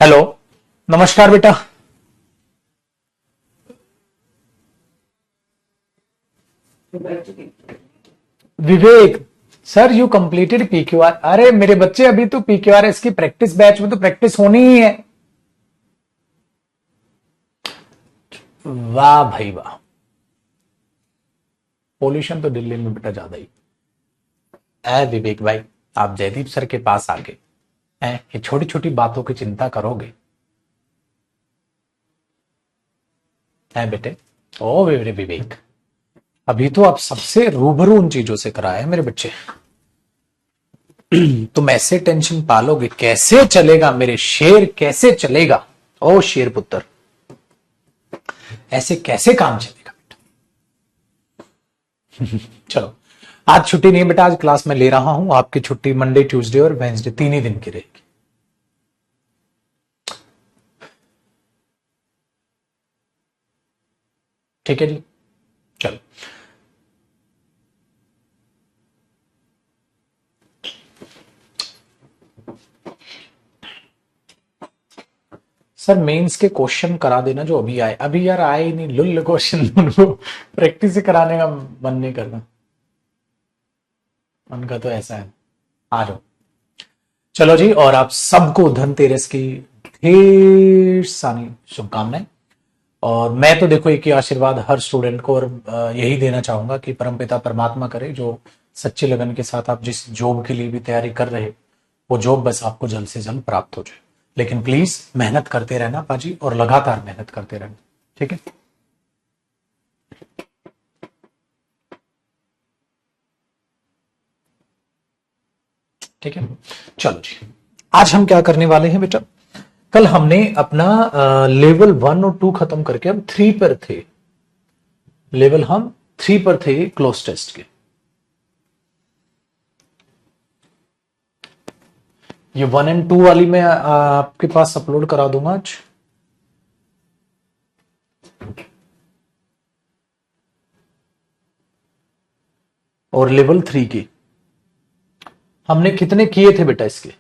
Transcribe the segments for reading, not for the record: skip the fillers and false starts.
Hello. नमस्कार बेटा। Vivek. Sir you completed PQR. अरे मेरे बच्चे, अभी तो पीक्यूआरएस की प्रैक्टिस बैच में तो प्रैक्टिस होनी ही है। वाह भाई वाह। पोल्यूशन तो दिल्ली में बेटा ज्यादा ही। ऐ विवेक भाई, आप जयदीप सर के पास आके ये छोटी छोटी बातों की चिंता करोगे? है बेटे। ओ मेरे विवेक, अभी तो आप सबसे रूबरू उन चीजों से कराए हैं मेरे बच्चे। तुम ऐसे टेंशन पालोगे कैसे चलेगा मेरे शेर, कैसे चलेगा? ओ शेर पुत्र, ऐसे कैसे काम चलेगा बेटा? चलो, आज छुट्टी नहीं बेटा, आज क्लास में ले रहा हूं। आपकी छुट्टी मंडे, ट्यूसडे और वेंसडे 3 ही दिन की रहेगी। ठीक है जी, चलो। सर मेंस के क्वेश्चन करा देना जो अभी आए। अभी यार आए ही नहीं, लुल्ल क्वेश्चन उनको प्रैक्टिस ही कराने का मन नहीं करता उनका, तो ऐसा है। आ जाओ। चलो जी, और आप सबको धनतेरस की ढेर सारी शुभकामनाएं। और मैं तो देखो एक ही आशीर्वाद हर स्टूडेंट को, और यही देना चाहूंगा कि परमपिता परमात्मा करे जो सच्चे लगन के साथ आप जिस जॉब के लिए भी तैयारी कर रहे, वो जॉब बस आपको जल्द से जल्द प्राप्त हो जाए। लेकिन प्लीज मेहनत करते रहना पाजी, और लगातार मेहनत करते रहना। ठीक है। ठीक है, चलो जी। आज हम क्या करने वाले हैं बेटा? कल हमने अपना लेवल 1 और 2 खत्म करके हम 3 पर थे। लेवल हम 3 पर थे क्लोज टेस्ट के। ये 1 और 2 वाली मैं आपके पास अपलोड करा दूंगा आज। और लेवल 3 की हमने कितने किए थे बेटा इसके?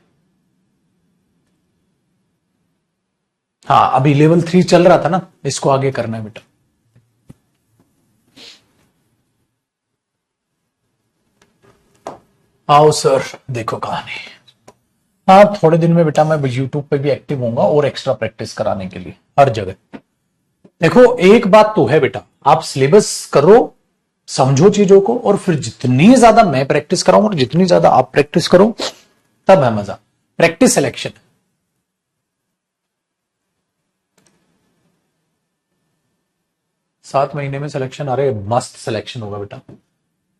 हाँ, अभी लेवल 3 चल रहा था ना, इसको आगे करना है बेटा। आओ सर, देखो कहानी। हाँ, थोड़े दिन में बेटा मैं यूट्यूब पे भी एक्टिव होऊंगा और एक्स्ट्रा प्रैक्टिस कराने के लिए हर जगह। देखो एक बात तो है बेटा, आप सिलेबस करो, समझो चीजों को, और फिर जितनी ज्यादा मैं प्रैक्टिस कराऊं और जितनी ज्यादा आप प्रैक्टिस करो तब है मजा। Practice selection. 7 महीने में सिलेक्शन? अरे मस्त सिलेक्शन होगा बेटा।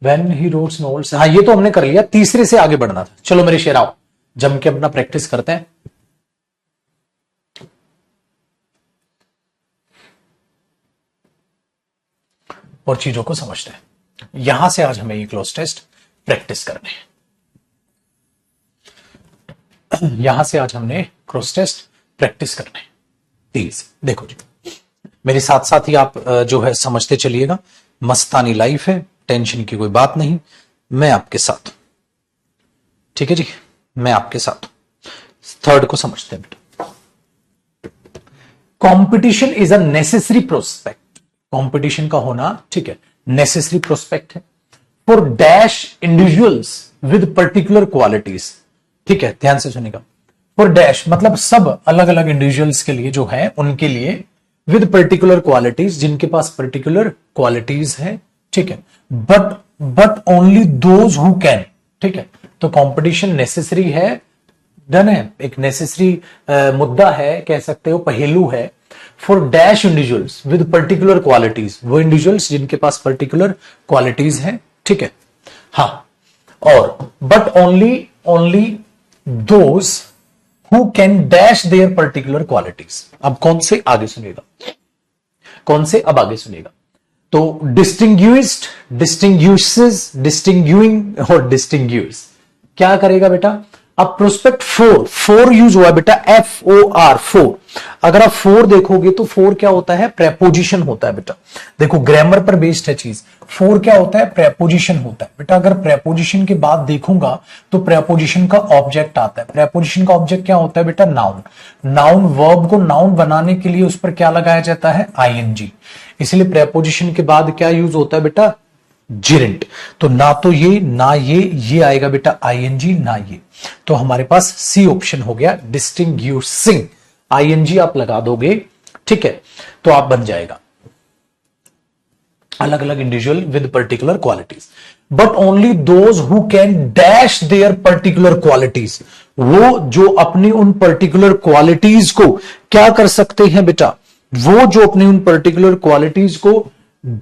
वेन ही रोड्स नोवेल्स, हाँ ये तो हमने कर लिया। तीसरे से आगे बढ़ना था। चलो मेरे शेर आओ, जम के अपना प्रैक्टिस करते हैं। और चीजों को समझते हैं। यहां से आज हमें ये क्लोज टेस्ट प्रैक्टिस करने हैं। यहां से आज हमने क्लोज टेस्ट प्रैक्टिस करने हैं। प्लीज देखो जी, मेरे साथ साथ ही आप जो है समझते चलिएगा। मस्तानी लाइफ है, टेंशन की कोई बात नहीं। मैं आपके साथ, ठीक है जी, मैं आपके साथ। थर्ड को समझते हैं बेटा। Competition is a necessary prospect. Competition का होना, ठीक है, नेसेसरी प्रोस्पेक्ट है for dash individuals with particular qualities. ठीक है, ध्यान से सुनिएगा। फॉर डैश मतलब सब अलग अलग इंडिविजुअल्स के लिए जो है, उनके लिए विद पर्टिकुलर क्वालिटीज, जिनके पास पर्टिकुलर क्वालिटीज है। ठीक है, but only those who can. ठीक है, तो कंपटीशन नेसेसरी है, डन है, एक नेसेसरी मुद्दा है, कह सकते हो पहेलू है। For dash individuals with particular qualities, वो इंडिविजुअल्स जिनके पास पर्टिकुलर क्वालिटीज हैं। ठीक है, हाँ, और but only those who can dash there particular qualities. अब कौन से? आगे सुनिएगा, कौन से? अब आगे सुनिएगा। तो डिस्टिंग्विश्ड, डिस्टिंग्विशेस, डिस्टिंग्विंग और डिस्टिंग्विश क्या करेगा बेटा? अब प्रोस्पेक्ट फोर यूज हुआ है बेटा, FOR, फोर। अगर आप फोर देखोगे तो फोर क्या होता है, प्रेपोजिशन होता है बेटा। देखो ग्रामर पर बेस्ड है चीज। फोर क्या होता है, प्रेपोजिशन होता है बेटा। अगर प्रेपोजिशन के बाद देखूंगा तो प्रेपोजिशन का ऑब्जेक्ट आता है। प्रेपोजिशन का ऑब्जेक्ट क्या होता है बेटा, नाउन। नाउन वर्ब को नाउन बनाने के लिए उस पर क्या लगाया जाता है, ING। इसलिए प्रेपोजिशन के बाद क्या यूज होता है बेटा, जिरेंट। तो ना तो ये ना ये आएगा बेटा ING ना ये। तो हमारे पास सी ऑप्शन हो गया, डिस्टिंग्यूशिंग। ING आप लगा दोगे, ठीक है, तो आप बन जाएगा अलग अलग individual with particular qualities. But only those who can dash there particular qualities, वो जो अपनी उन पर्टिकुलर क्वालिटीज को क्या कर सकते हैं बेटा, वो जो अपनी उन पर्टिकुलर क्वालिटीज को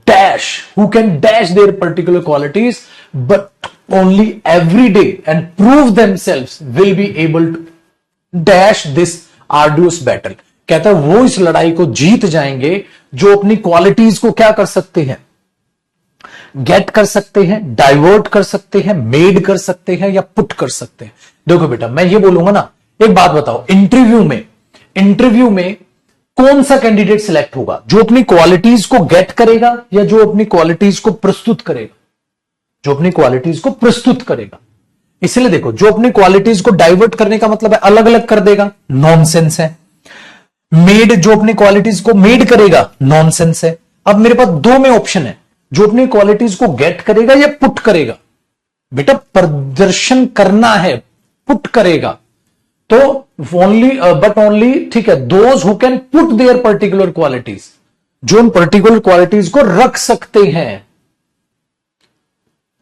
dash, who can dash their particular qualities but only every day and prove themselves will be able to dash this arduous battle। कहता है वो इस लड़ाई को जीत जाएंगे जो अपनी क्वालिटीज को क्या कर सकते हैं, गेट कर सकते हैं, डाइवर्ट कर सकते हैं, मेड कर सकते हैं या पुट कर सकते हैं। देखो बेटा मैं ये बोलूंगा ना, एक बात बताओ, इंटरव्यू में कौन सा कैंडिडेट सिलेक्ट होगा, जो अपनी क्वालिटीज को गेट करेगा या जो अपनी क्वालिटीज को प्रस्तुत करेगा, जो अपनी क्वालिटीज को प्रस्तुत करेगा। इसलिए देखो जो अपनी क्वालिटीज को डाइवर्ट करने का मतलब है अलग अलग कर देगा, नॉनसेंस है। मेड, जो अपनी क्वालिटीज को मेड करेगा, नॉनसेंस है। अब मेरे पास दो में ऑप्शन है, जो अपनी क्वालिटीज को गेट करेगा या पुट करेगा। बेटा प्रदर्शन करना है, पुट करेगा तो ओनली बट ओनली, ठीक है, those who can put there particular qualities, जो उन पर्टिकुलर क्वालिटीज को रख सकते हैं,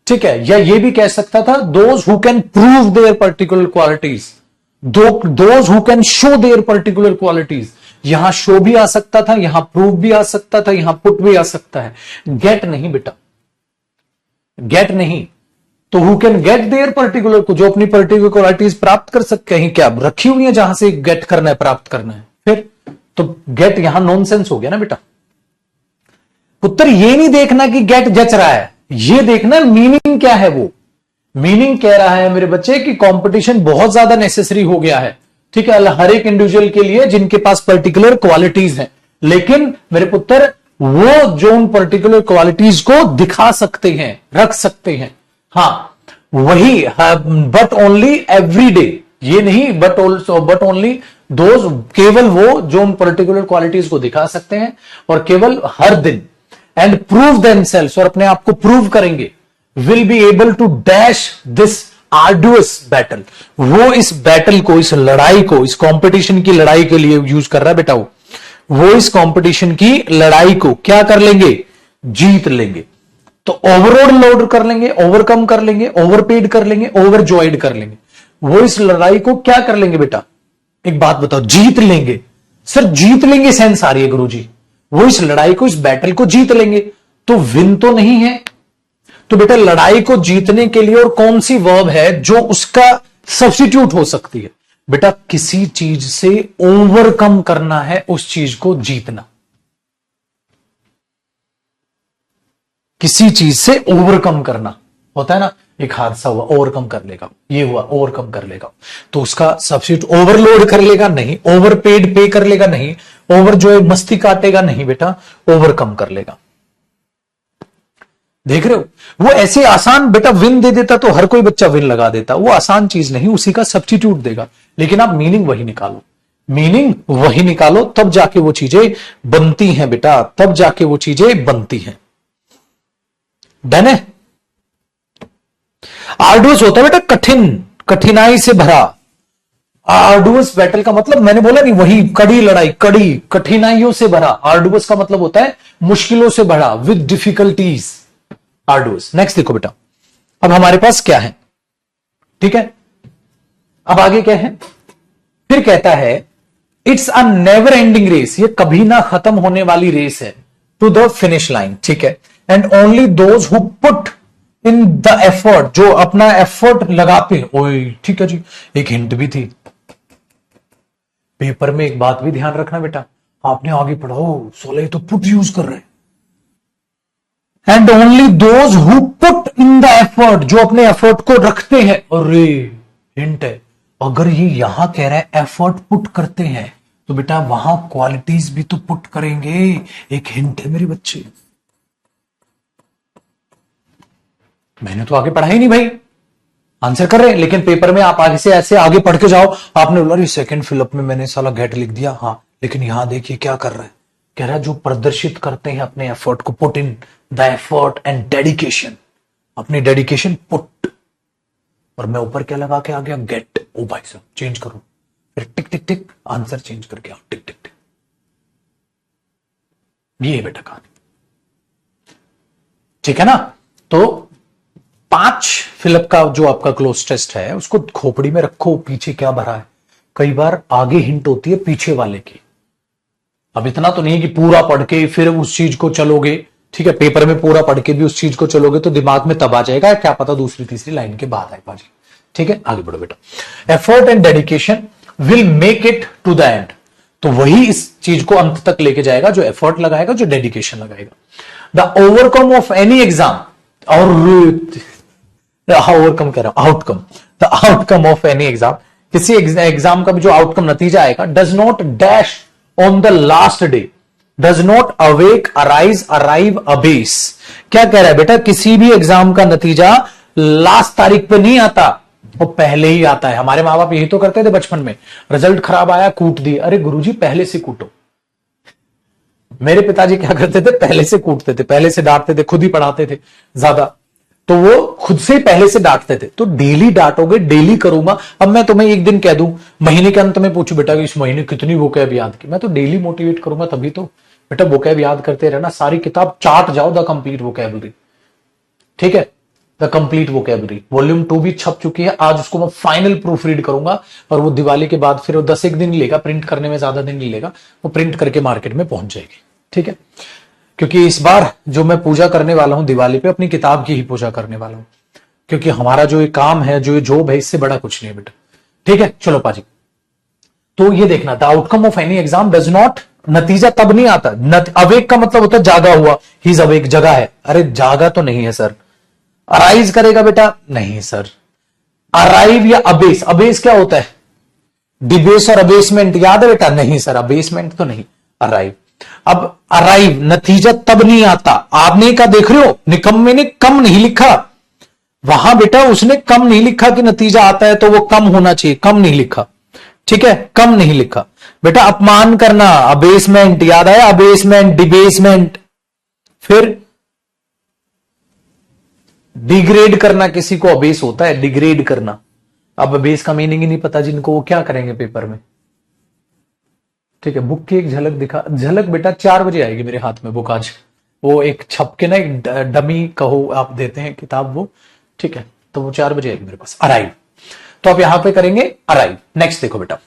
ठीक है। या ये भी कह सकता था those who can prove there particular qualities, those who can show their particular qualities. यहां शो भी आ सकता था, यहां प्रूव भी आ सकता था, यहां पुट भी आ सकता है। गेट नहीं बेटा, गेट नहीं। तो who can get there particular को, जो अपनी पर्टिकुलर क्वालिटीज प्राप्त कर सकते हैं, क्या रखी हुई है जहां से गेट करना है, प्राप्त करना है। फिर तो गेट यहां नॉनसेंस हो गया ना बेटा। पुत्र ये नहीं देखना कि गेट जच रहा है, ये देखना मीनिंग क्या है। वो मीनिंग कह रहा है मेरे बच्चे कि कंपटीशन बहुत ज्यादा नेसेसरी हो गया है, ठीक है, हर एक इंडिविजुअल के लिए जिनके पास पर्टिकुलर क्वालिटीज हैं। लेकिन मेरे पुत्र वो जो उन पर्टिकुलर क्वालिटीज को दिखा सकते हैं, रख सकते हैं, हाँ वही, बट ओनली एवरी डे, ये नहीं बट ओनली दोज, केवल वो जो उन पर्टिकुलर क्वालिटीज को दिखा सकते हैं और केवल हर दिन, एंड प्रूव देमसेल्व्स, और अपने आप को प्रूव करेंगे, will be able to dash this arduous battle. वो इस बैटल को, इस लड़ाई को, इस कंपटीशन की लड़ाई के लिए यूज कर रहा है बेटा। वो इस कंपटीशन की लड़ाई को क्या कर लेंगे, जीत लेंगे। तो ओवरलोड कर लेंगे, ओवरकम कर लेंगे, ओवरपेड कर लेंगे, ओवरजॉयड कर लेंगे। वो इस लड़ाई को क्या कर लेंगे बेटा, एक बात बताओ, जीत लेंगे। सर जीत लेंगे सेंस आ रही है गुरुजी, वो इस लड़ाई को, इस बैटल को जीत लेंगे, तो विन तो नहीं है। तो बेटा लड़ाई को जीतने के लिए और कौन सी वर्ब है जो उसका सब्स्टिट्यूट हो सकती है बेटा, किसी चीज से ओवरकम करना है, उस चीज को जीतना। किसी चीज से ओवरकम करना होता है ना, एक हादसा हुआ ओवरकम कर लेगा, ये हुआ ओवरकम कर लेगा, तो उसका सब्स्टिट्यूट ओवरलोड कर लेगा नहीं, ओवरपेड पे कर लेगा नहीं, ओवर जो है मस्ती काटेगा नहीं बेटा, ओवरकम कर लेगा। देख रहे हो, वो ऐसे आसान बेटा विन दे देता तो हर कोई बच्चा विन लगा देता, वो आसान चीज नहीं, उसी का सब्स्टिट्यूट देगा। लेकिन आप मीनिंग वही निकालो, मीनिंग वही निकालो, तब जाके वो चीजें बनती हैं बेटा, तब जाके वो चीजें बनती हैं। डन है। आर्डुअस होता है बेटा कठिन, कठिनाई से भरा। आर्डुअस बैटल का मतलब मैंने बोला नहीं, वही कड़ी लड़ाई, कड़ी कठिनाइयों से भरा। आर्डुअस का मतलब होता है मुश्किलों से भरा, विद डिफिकल्टीज, आर्डुअस। नेक्स्ट देखो बेटा, अब हमारे पास क्या है, ठीक है, अब आगे क्या है, फिर कहता है it's a never ending race, ये कभी ना खत्म होने वाली रेस है, टू द फिनिश लाइन, ठीक है, and only those who put in the effort, जो अपना एफर्ट लगाते, ओए ठीक है जी, एक हिंट भी थी पेपर में, एक बात भी ध्यान रखना बेटा, आपने आगे पढ़ाओ, 16 तो पुट यूज कर रहे हैं, and only those who put in the effort, जो अपने एफर्ट को रखते हैं। अरे हिंट है, अगर ये यहां कह रहा है एफर्ट पुट करते हैं, तो बेटा वहां क्वालिटीज भी तो पुट करेंगे। एक हिंट है मेरे बच्चे, मैंने तो आगे पढ़ा ही नहीं भाई, आंसर कर रहे हैं, लेकिन पेपर में आप आगे से ऐसे आगे पढ़ के जाओ। आपने बोला सेकंड फिलअप में मैंने साला गेट लिख दिया, हाँ, लेकिन यहां देखिए क्या कर रहा है, कह रहा है जो प्रदर्शित करते हैं अपने एफर्ट को, put in the effort and dedication, अपनी डेडिकेशन पुट, और मैं ऊपर क्या लगा के आ गया, गेट। ओ भाई साहब चेंज करो, फिर टिक टिक टिक आंसर चेंज करके आओ, टिक टिक टिक। ये है बेटा कहानी, ठीक है ना। तो 5 फिलअप का जो आपका क्लोज टेस्ट है उसको खोपड़ी में रखो, पीछे क्या भरा है। कई बार आगे हिंट होती है पीछे वाले की। अब इतना तो नहीं है कि पूरा पढ़ के फिर उस चीज को चलोगे, ठीक है, पेपर में पूरा पढ़ के भी उस चीज को चलोगे तो दिमाग में तब आ जाएगा, क्या पता दूसरी तीसरी लाइन के बाद आए बाजी। ठीक है, आगे बढ़ो बेटा। Effort and dedication will make it to the end, तो वही इस चीज को अंत तक लेके जाएगा जो एफर्ट लगाएगा, जो डेडिकेशन लगाएगा। The overcome of any exam, और ओवरकम कह रहा हूं, outcome, the outcome of any exam, किसी एग्जाम का भी जो आउटकम नतीजा आएगा, does not dash on the last day, does not awake arise arrive abyss. क्या कह रहा है बेटा, किसी भी एग्जाम का नतीजा लास्ट तारीख पे नहीं आता, वो पहले ही आता है। हमारे माँ बाप यही तो करते थे बचपन में, रिजल्ट खराब आया कूट दिए, अरे गुरुजी पहले से कूटो। मेरे पिताजी क्या करते थे, पहले से कूटते थे, पहले से डांटते थे, खुद ही पढ़ाते थे ज्यादा, तो वो खुद से पहले से डांटते थे। तो डेली डांटोगे, डेली करूंगा। अब मैं तुम्हें एक दिन कह दूं, महीने के अंत में पूछू बेटा कि इस महीने कितनी वोकैब याद की, मैं तो डेली मोटिवेट करूंगा, तभी तो बेटा वोकैब याद करते रहना, सारी किताब चाट जाओ, द कंप्लीट वोकैबुलरी। ठीक है, द कंप्लीट वोकैबुलरी वॉल्यूम 2 भी छप चुकी है, आज उसको मैं फाइनल प्रूफ रीड करूंगा, और वो दिवाली के बाद फिर 10 एक दिन लेगा, प्रिंट करने में ज्यादा दिन नहीं लेगा, वो प्रिंट करके मार्केट में पहुंच जाएगी। ठीक है, क्योंकि इस बार जो मैं पूजा करने वाला हूं दिवाली पे, अपनी किताब की ही पूजा करने वाला हूं, क्योंकि हमारा जो ये काम है, जो ये जॉब है, इससे बड़ा कुछ नहीं है बेटा। ठीक है, चलो पाजी, तो ये देखना, the outcome of any exam does not, नतीजा तब नहीं आता, अवेक का मतलब होता है जागा हुआ, ही इज अवेक, जगा है, अरे जागा तो नहीं है सर। अराइज करेगा बेटा, नहीं सर। अराइव या अबेस, अबेस क्या होता है, डिबेस और अबेसमेंट, याद है बेटा, नहीं सर, अबेसमेंट तो नहीं, अराइव। अब अराइव नतीजा तब नहीं आता, आपने का देख रहे हो, निकम्मे ने कम नहीं लिखा वहां बेटा, उसने कम नहीं लिखा कि नतीजा आता है तो वो कम होना चाहिए, कम नहीं लिखा। ठीक है, कम नहीं लिखा बेटा। अपमान करना, अबेसमेंट, याद आया, अबेसमेंट, डिबेसमेंट। फिर डिग्रेड करना, किसी को अबेस होता है, डिग्रेड करना। अब अबेस का मीनिंग ही नहीं पता जिनको, वो क्या करेंगे पेपर में। ठीक है, बुक की एक झलक दिखा, झलक बेटा 4 बजे आएगी मेरे हाथ में बुक आज, वो एक छप के ना, एक डमी कहो आप देते हैं किताब वो, ठीक है, तो वो 4 बजे आएगी मेरे पास। अराइव, तो आप यहां पे करेंगे अराइव। नेक्स्ट देखो बेटा,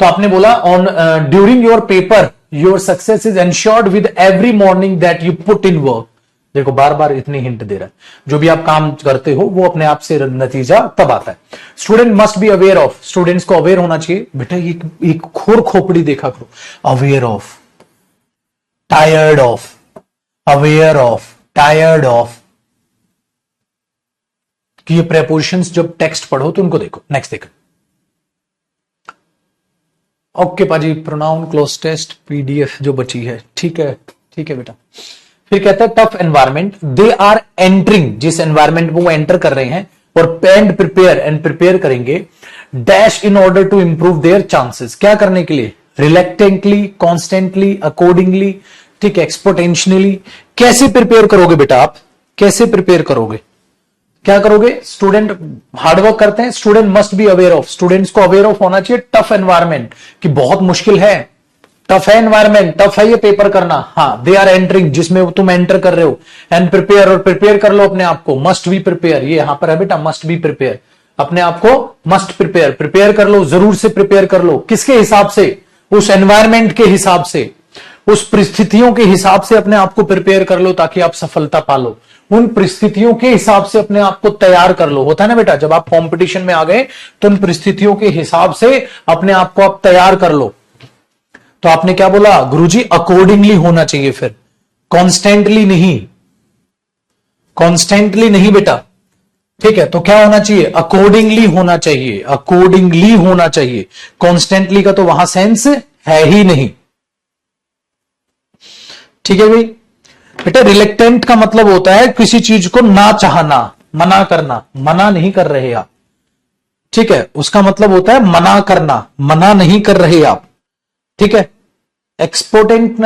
तो आपने बोला on during your paper your success is ensured with every morning that you put in work. देखो बार बार इतनी हिंट दे रहा है, जो भी आप काम करते हो वो अपने आप से नतीजा तब आता है। Student must be aware of, students को अवेयर होना चाहिए बेटा, ये एक खोर खोपड़ी देखा करो, aware of, tired of, aware of, tired of, कि ये प्रेपोजिशंस जब टेक्स्ट पढ़ो तो उनको देखो। नेक्स्ट देखो, ओके पाजी, प्रोनाउन क्लोज टेस्ट पीडीएफ जो बची है, ठीक है, ठीक है बेटा। फिर कहता है tough environment, they are entering, जिस एनवायरमेंट में वो एंटर कर रहे हैं, और पेंड प्रिपेयर, एंड प्रिपेयर करेंगे dash in order to improve their chances, क्या करने के लिए, रिलेक्टेंटली, कॉन्स्टेंटली, अकॉर्डिंगली, ठीक है, एक्सपोटेंशियली। कैसे प्रिपेयर करोगे बेटा आप, कैसे प्रिपेयर करोगे, क्या करोगे, स्टूडेंट हार्डवर्क करते हैं, student must be aware of, students को अवेयर ऑफ होना चाहिए टफ एनवायरमेंट, कि बहुत मुश्किल है, टफ है एनवायरमेंट, टफ है ये पेपर करना। हाँ, दे आर एंटरिंग, जिसमें तुम एंटर कर रहे हो, एंड प्रिपेयर, और प्रिपेयर कर लो अपने आप को, मस्ट बी प्रिपेयर, ये यहां पर है बेटा, मस्ट बी प्रिपेयर, अपने आप को मस्ट प्रिपेयर, प्रिपेयर कर लो, जरूर से प्रिपेयर कर लो। किसके हिसाब से, उस एनवायरमेंट के हिसाब से, उस परिस्थितियों के हिसाब से अपने आप को प्रिपेयर कर लो, ताकि आप सफलता पालो। उन परिस्थितियों के हिसाब से अपने आप को तैयार कर लो, होता है ना बेटा, जब आप कंपटीशन में आ गए तो उन परिस्थितियों के हिसाब से अपने आप को आप तैयार कर लो। तो आपने क्या बोला गुरुजी, अकॉर्डिंगली होना चाहिए, फिर कॉन्स्टेंटली नहीं, कॉन्स्टेंटली नहीं बेटा, ठीक है, तो क्या होना चाहिए, अकॉर्डिंगली होना चाहिए, अकॉर्डिंगली होना चाहिए। कॉन्स्टेंटली का तो वहां सेंस है ही नहीं। ठीक है भाई बेटा, रिलेक्टेंट का मतलब होता है किसी चीज को ना चाहना, मना करना, मना नहीं कर रहे आप। ठीक है, उसका मतलब होता है मना करना, मना नहीं कर रहे आप। ठीक है, एक्सपोर्टेंट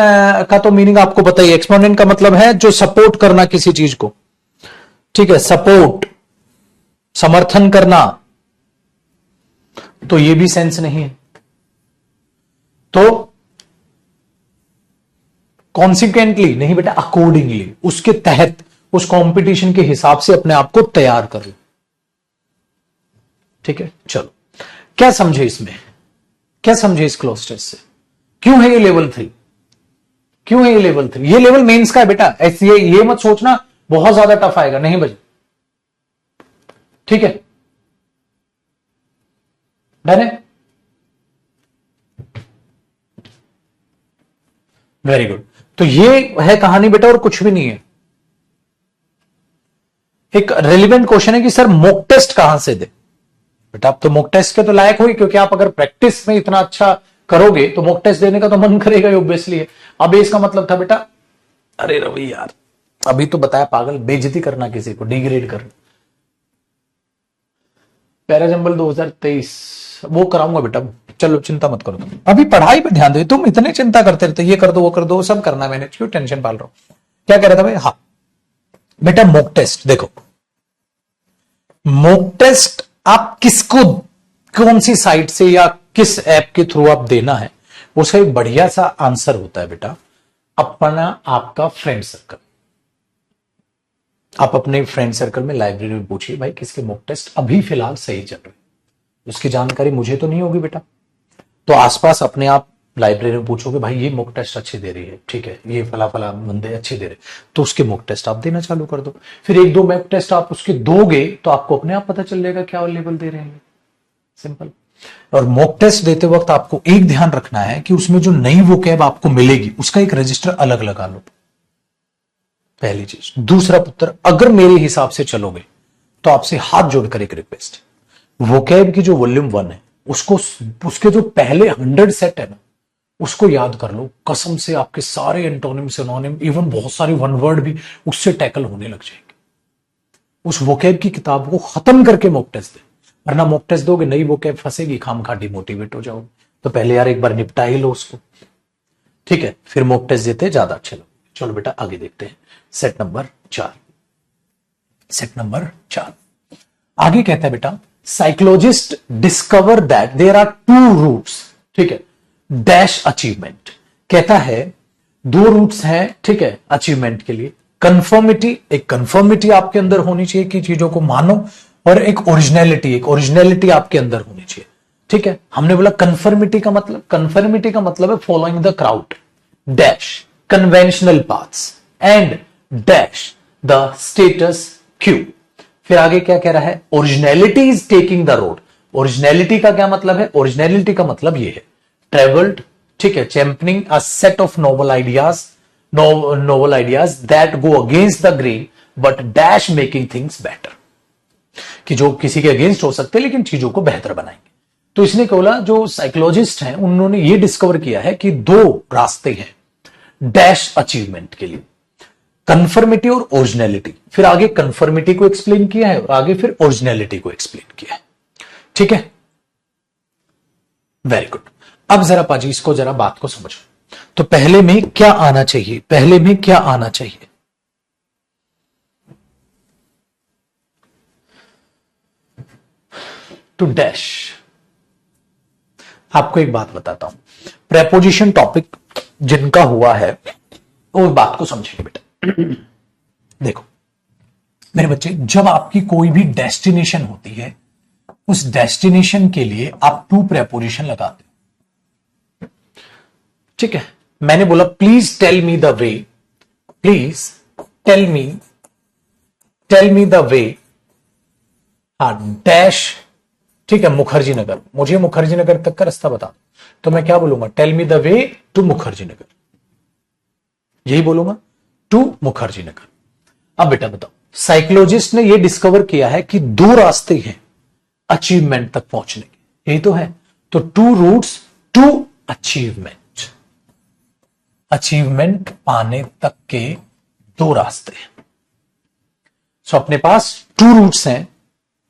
का तो मीनिंग आपको पता ही है, एक्सपोनेंट का मतलब है जो सपोर्ट करना किसी चीज को। ठीक है, सपोर्ट, समर्थन करना, तो ये भी सेंस नहीं है। तो कॉन्सिक्वेंटली नहीं बेटा, अकॉर्डिंगली, उसके तहत, उस कंपटीशन के हिसाब से अपने आप को तैयार कर लो। ठीक है, चलो क्या समझे इसमें, क्या समझे इस क्लोज टेस्ट से, क्यों है ये लेवल 3, क्यों है ये लेवल 3? ये लेवल मेंस का है बेटा, ऐसे ये मत सोचना बहुत ज्यादा टफ आएगा, नहीं बजे। ठीक है, डन है, वेरी गुड। तो ये है कहानी बेटा, और कुछ भी नहीं है। एक रेलिवेंट क्वेश्चन है कि सर मॉक टेस्ट कहां से दे? बेटा आप तो मॉक टेस्ट के तो लायक हो ही, क्योंकि आप अगर प्रैक्टिस में इतना अच्छा करोगे तो मॉक टेस्ट देने का तो मन करेगा ही ऑब्वियसली है। अब इसका मतलब था बेटा, अरे रवि यार अभी तो बताया पागल, बेइज्जती करना किसी को, डिग्रेड करना। पैराजंबल 2023 वो कराऊंगा बेटा, चलो चिंता मत करो, तुम अभी पढ़ाई पे ध्यान दो, तुम इतने चिंता करते रहते, ये कर दो वो कर दो, सब करना मैंने, क्यों टेंशन पाल रहा हूं। क्या कह रहा था भाई, हाँ बेटा मॉक टेस्ट देखो, मॉक टेस्ट आप किसको, कौन सी साइट से या किस ऐप के थ्रू आप देना है, उसका एक बढ़िया सा आंसर होता है बेटा, अपना आपका फ्रेंड सर्कल। आप अपने फ्रेंड सर्कल में लाइब्रेरी में पूछिए भाई किसके मॉक टेस्ट अभी फिलहाल सही चल रहे, उसकी जानकारी मुझे तो नहीं होगी बेटा, तो आसपास अपने आप लाइब्रेरी में पूछोगे भाई ये मॉक टेस्ट अच्छी दे रही है, ठीक है, ये फला फला बंदे अच्छे दे रहे, तो उसके मॉक टेस्ट आप देना चालू कर दो। फिर एक दो मॉक टेस्ट आप उसके दोगे तो आपको अपने आप पता चल जाएगा क्या लेवल दे रहे हैं, सिंपल। और मॉक टेस्ट देते वक्त आपको एक ध्यान रखना है कि उसमें जो नई वोकैब आपको मिलेगी उसका एक रजिस्टर अलग लगा लो, पहली चीज। दूसरा पुत्र, अगर मेरे हिसाब से चलोगे तो आपसे हाथ जोड़कर एक रिक्वेस्ट, वोकैब की जो वॉल्यूम 1 है उसको, उसके जो पहले 100 सेट है ना उसको याद कर लो, कसम से आपके सारे एंटोनिम सिनोनिम, इवन बहुत सारे वन वर्ड भी उससे टैकल होने लग जाएंगे। उस वोकैब की किताब को खत्म करके मॉक टेस्ट दे, वरना मॉक टेस्ट दोगे नई वोकैब फंसेगी, खामखा डिमोटिवेट हो जाओगे। तो पहले यार एक बार निपटा ही लो उसको, ठीक है, फिर मॉक टेस्ट देते ज्यादा अच्छे लोग। चलो बेटा आगे देखते हैं, सेट नंबर 4, सेट नंबर 4 आगे कहता है बेटा, psychologist discover that there are 2 roots, ठीक है, डैश अचीवमेंट। कहता है 2 रूट्स हैं, ठीक है, अचीवमेंट के लिए। कंफर्मिटी, एक कंफर्मिटी आपके अंदर होनी चाहिए कि चीजों को मानो, और एक ओरिजिनलिटी, एक ओरिजिनलिटी आपके अंदर होनी चाहिए, ठीक है। हमने बोला कंफर्मिटी का मतलब, कंफर्मिटी का मतलब है following the crowd, dash conventional paths and dash the status Q. फिर आगे क्या कह रहा है, originality is taking the road. Originality का क्या मतलब है, ओरिजिनलिटी का मतलब ये है ट्रेवल्ड, ठीक है, championing a set of noble ideas, noble ideas that go against the grain but dash making things better, कि जो किसी के अगेंस्ट हो सकते हैं लेकिन चीजों को बेहतर बनाएंगे। तो इसने बोला, जो साइकोलॉजिस्ट हैं उन्होंने ये डिस्कवर किया है कि 2 रास्ते हैं डैश अचीवमेंट के लिए, कंफर्मिटी और ओरिजिनलिटी। फिर आगे कंफर्मिटी को एक्सप्लेन किया है और आगे फिर ओरिजिनलिटी को एक्सप्लेन किया है, ठीक है, वेरी गुड। अब जरा पाजी इसको जरा बात को समझो, तो पहले में क्या आना चाहिए, पहले में क्या आना चाहिए, टू डैश। आपको एक बात बताता हूं, प्रेपोजिशन टॉपिक जिनका हुआ है वो बात को समझेंगे बेटा। देखो मेरे बच्चे, जब आपकी कोई भी डेस्टिनेशन होती है, उस डेस्टिनेशन के लिए आप 2 प्रेपोजिशन लगाते हो, ठीक है। मैंने बोला please tell me the way, please tell me the way, dash, ठीक है, मुखर्जी नगर, मुझे मुखर्जी नगर तक का रास्ता बता। तो मैं क्या बोलूंगा, tell me the way to Mukherjee Nagar, यही बोलूंगा, टू मुखर्जी नगर। अब बेटा बताओ, साइकोलॉजिस्ट ने यह डिस्कवर किया है कि दो रास्ते हैं अचीवमेंट तक पहुंचने के, यही तो है। तो two routes to achievement, achievement पाने तक के दो रास्ते हैं। सो अपने पास टू रूट्स हैं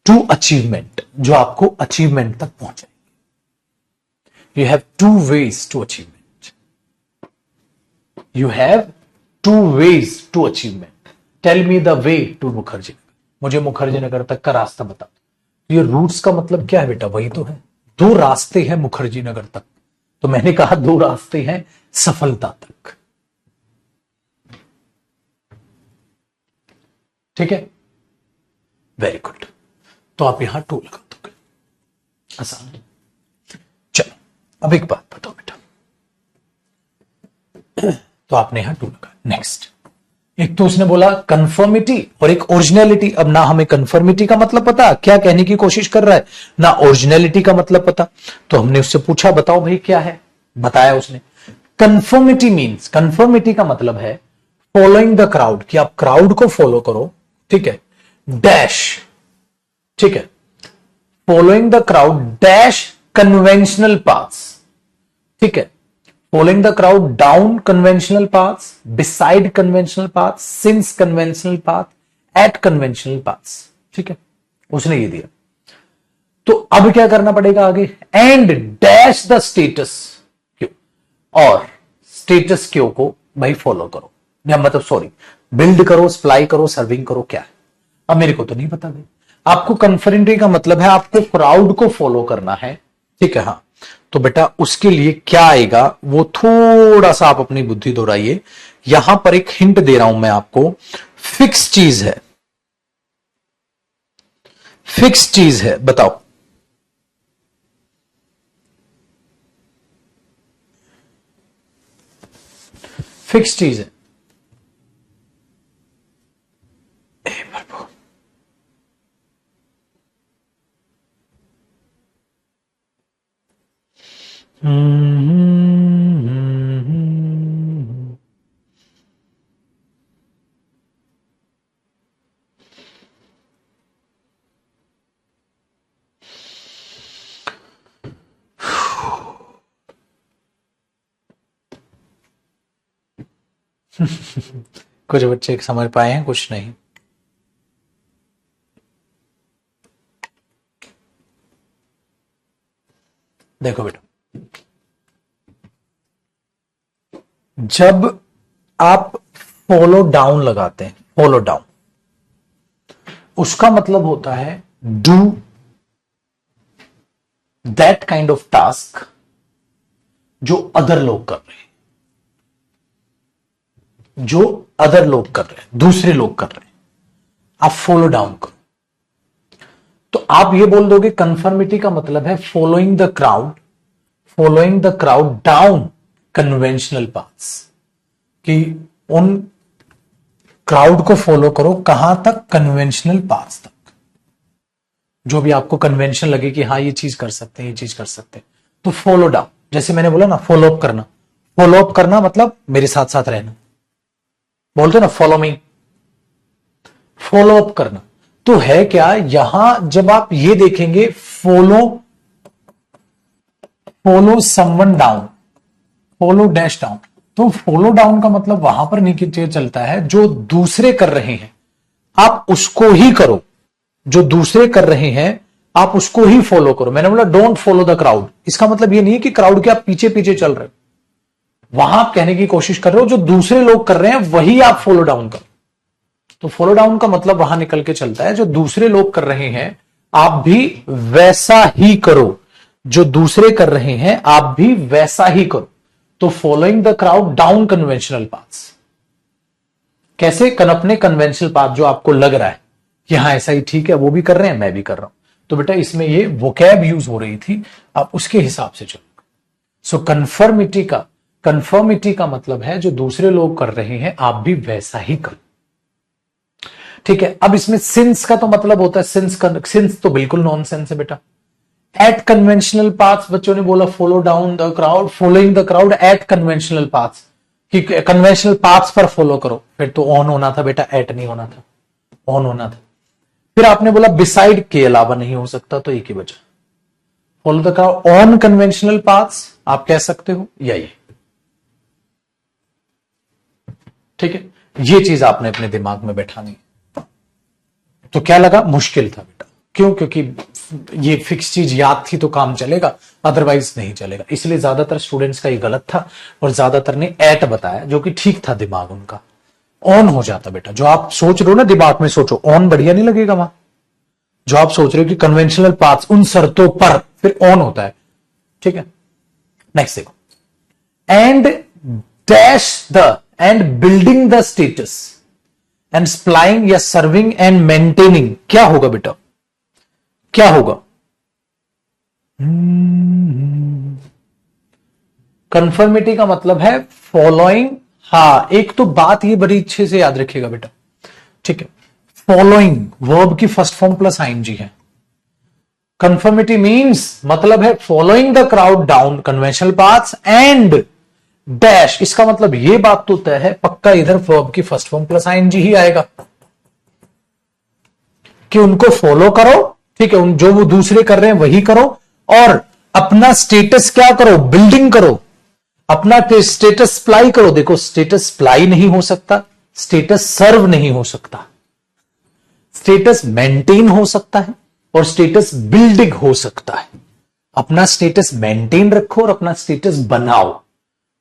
टू अचीवमेंट, जो आपको अचीवमेंट तक पहुंचाएंगे। You have two ways to achievement, you have two ways to achievement. Tell me the way to Mukherjee Nagar, मुझे मुखर्जी नगर तक का रास्ता बता। ये रूट्स का मतलब क्या है बेटा? वही तो है, दो रास्ते हैं मुखर्जी नगर तक। तो मैंने कहा दो रास्ते हैं सफलता तक। ठीक है, वेरी गुड। तो आप यहां टू लगा दोगे, आसान है। चलो अब एक बात बताओ बेटा, तो आपने यहां टू लगा। नेक्स्ट, एक तो उसने बोला कंफर्मिटी और एक ओरिजिनलिटी। अब ना हमें कंफर्मिटी का मतलब पता क्या कहने की कोशिश कर रहा है, ना ओरिजिनलिटी का मतलब पता। तो हमने उससे पूछा बताओ भाई क्या है, बताया उसने। कंफर्मिटी मींस, कंफर्मिटी का मतलब है फॉलोइंग द क्राउड, कि आप क्राउड को फॉलो करो। ठीक है, डैश, ठीक है, following the crowd dash conventional paths. ठीक है, following the crowd down conventional paths, beside conventional paths, since conventional path, at conventional paths. ठीक है, उसने ये दिया। तो अब क्या करना पड़ेगा आगे? And dash the status Q, और स्टेटस क्यू को भाई फॉलो करो, या मतलब सॉरी बिल्ड करो, सप्लाई करो, सर्विंग करो। क्या है अब मेरे को तो नहीं पता भाई। आपको कन्फर्मिटी का मतलब है आपको क्राउड को फॉलो करना है। ठीक है, हाँ, तो बेटा उसके लिए क्या आएगा वो थोड़ा सा आप अपनी बुद्धि दौड़ाइए। यहां पर एक हिंट दे रहा हूं मैं आपको, फिक्स चीज है, फिक्स चीज है, बताओ। फिक्स चीज है। कुछ बच्चे समझ पाए हैं, कुछ नहीं। देखो बेटा, जब आप फॉलो डाउन लगाते हैं, फॉलो डाउन, उसका मतलब होता है do that kind of task जो अदर लोग कर रहे हैं, जो अदर लोग कर रहे हैं, दूसरे लोग कर रहे हैं, आप फॉलो डाउन करो। तो आप ये बोल दोगे कंफर्मिटी का मतलब है following the crowd, following the crowd down conventional paths, कि उन क्राउड को फॉलो करो कहां तक? कन्वेंशनल पाथ्स तक, जो भी आपको कन्वेंशन लगे कि हाँ ये चीज कर सकते हैं, ये चीज कर सकते हैं। तो फॉलो डाउन, जैसे मैंने बोला ना फॉलो अप करना, फॉलो अप करना मतलब मेरे साथ साथ रहना, बोलते ना फॉलो मी, फॉलो अप करना। तो है क्या यहां जब आप ये देखेंगे follow someone down, follow dash down, तो फॉलो डाउन का मतलब वहां पर नीचे चलता है जो दूसरे कर रहे हैं आप उसको ही करो, जो दूसरे कर रहे हैं आप उसको ही फॉलो करो। मैंने बोला डोंट फॉलो द क्राउड, इसका मतलब ये नहीं है कि क्राउड के आप पीछे पीछे चल रहे हो, वहां आप कहने की कोशिश कर रहे हो जो दूसरे लोग कर रहे हैं वही आप फॉलो डाउन करो। तो फॉलो डाउन का मतलब वहां निकल के चलता है जो दूसरे लोग कर रहे हैं आप भी वैसा ही करो, जो दूसरे कर रहे हैं आप भी वैसा ही करो। तो following the crowd down conventional paths, कैसे? अपने कन्वेंशनल पाथ जो आपको लग रहा है कि हाँ ऐसा ही ठीक है, वो भी कर रहे हैं मैं भी कर रहा हूं, तो बेटा इसमें ये वोकैब यूज हो रही थी, आप उसके हिसाब से चलो। सो कंफर्मिटी का मतलब है जो दूसरे लोग कर रहे हैं आप भी वैसा ही करो। ठीक है, अब इसमें सिंस का तो मतलब होता है सिंस तो बिल्कुल नॉनसेंस है बेटा। एट कन्वेंशनल पाथ्स, बच्चों ने बोला follow down the crowd, following the crowd at conventional paths, कि कन्वेंशनल पाथ्स पर फॉलो करो, फिर तो ऑन होना था बेटा, एट नहीं होना था। ऑन होना था। फिर आपने बोला बिसाइड के अलावा नहीं हो सकता, तो एक ही बचा, follow the crowd on conventional paths आप कह सकते हो, या ये। ठीक है, ये चीज आपने अपने दिमाग में बैठानी है। तो क्या लगा, मुश्किल था बेटा, क्यों? क्योंकि ये फिक्स चीज याद थी तो काम चलेगा, अदरवाइज नहीं चलेगा। इसलिए ज्यादातर स्टूडेंट्स का ये गलत था और ज्यादातर ने एट बताया, जो कि ठीक था, दिमाग उनका ऑन हो जाता। बेटा जो आप सोच रहे हो ना, दिमाग में सोचो, ऑन बढ़िया नहीं लगेगा वहां। जो आप सोच रहे हो कि कन्वेंशनल पाथ्स उन शर्तों पर, फिर ऑन होता है। ठीक है, नेक्स्ट देखो, and dash the end building the status and supplying या सर्विंग एंड मेंटेनिंग, क्या होगा बेटा, क्या होगा? कंफर्मिटी का मतलब है फॉलोइंग। हाँ, एक तो बात ये बड़ी अच्छे से याद रखिएगा बेटा, ठीक है, फॉलोइंग वर्ब की फर्स्ट फॉर्म प्लस आईएनजी है। कंफर्मिटी मीन्स मतलब है following the crowd down conventional paths and dash, इसका मतलब ये बात तो तय है पक्का इधर वर्ब की फर्स्ट फॉर्म प्लस आईएनजी ही आएगा कि उनको फॉलो करो। ठीक है, जो वो दूसरे कर रहे हैं वही करो, और अपना स्टेटस क्या करो, बिल्डिंग करो, अपना स्टेटस सप्लाई करो। देखो, स्टेटस सप्लाई नहीं हो सकता, स्टेटस सर्व नहीं हो सकता, स्टेटस मेंटेन हो सकता है और स्टेटस बिल्डिंग हो सकता है। अपना स्टेटस मेंटेन रखो और अपना स्टेटस बनाओ,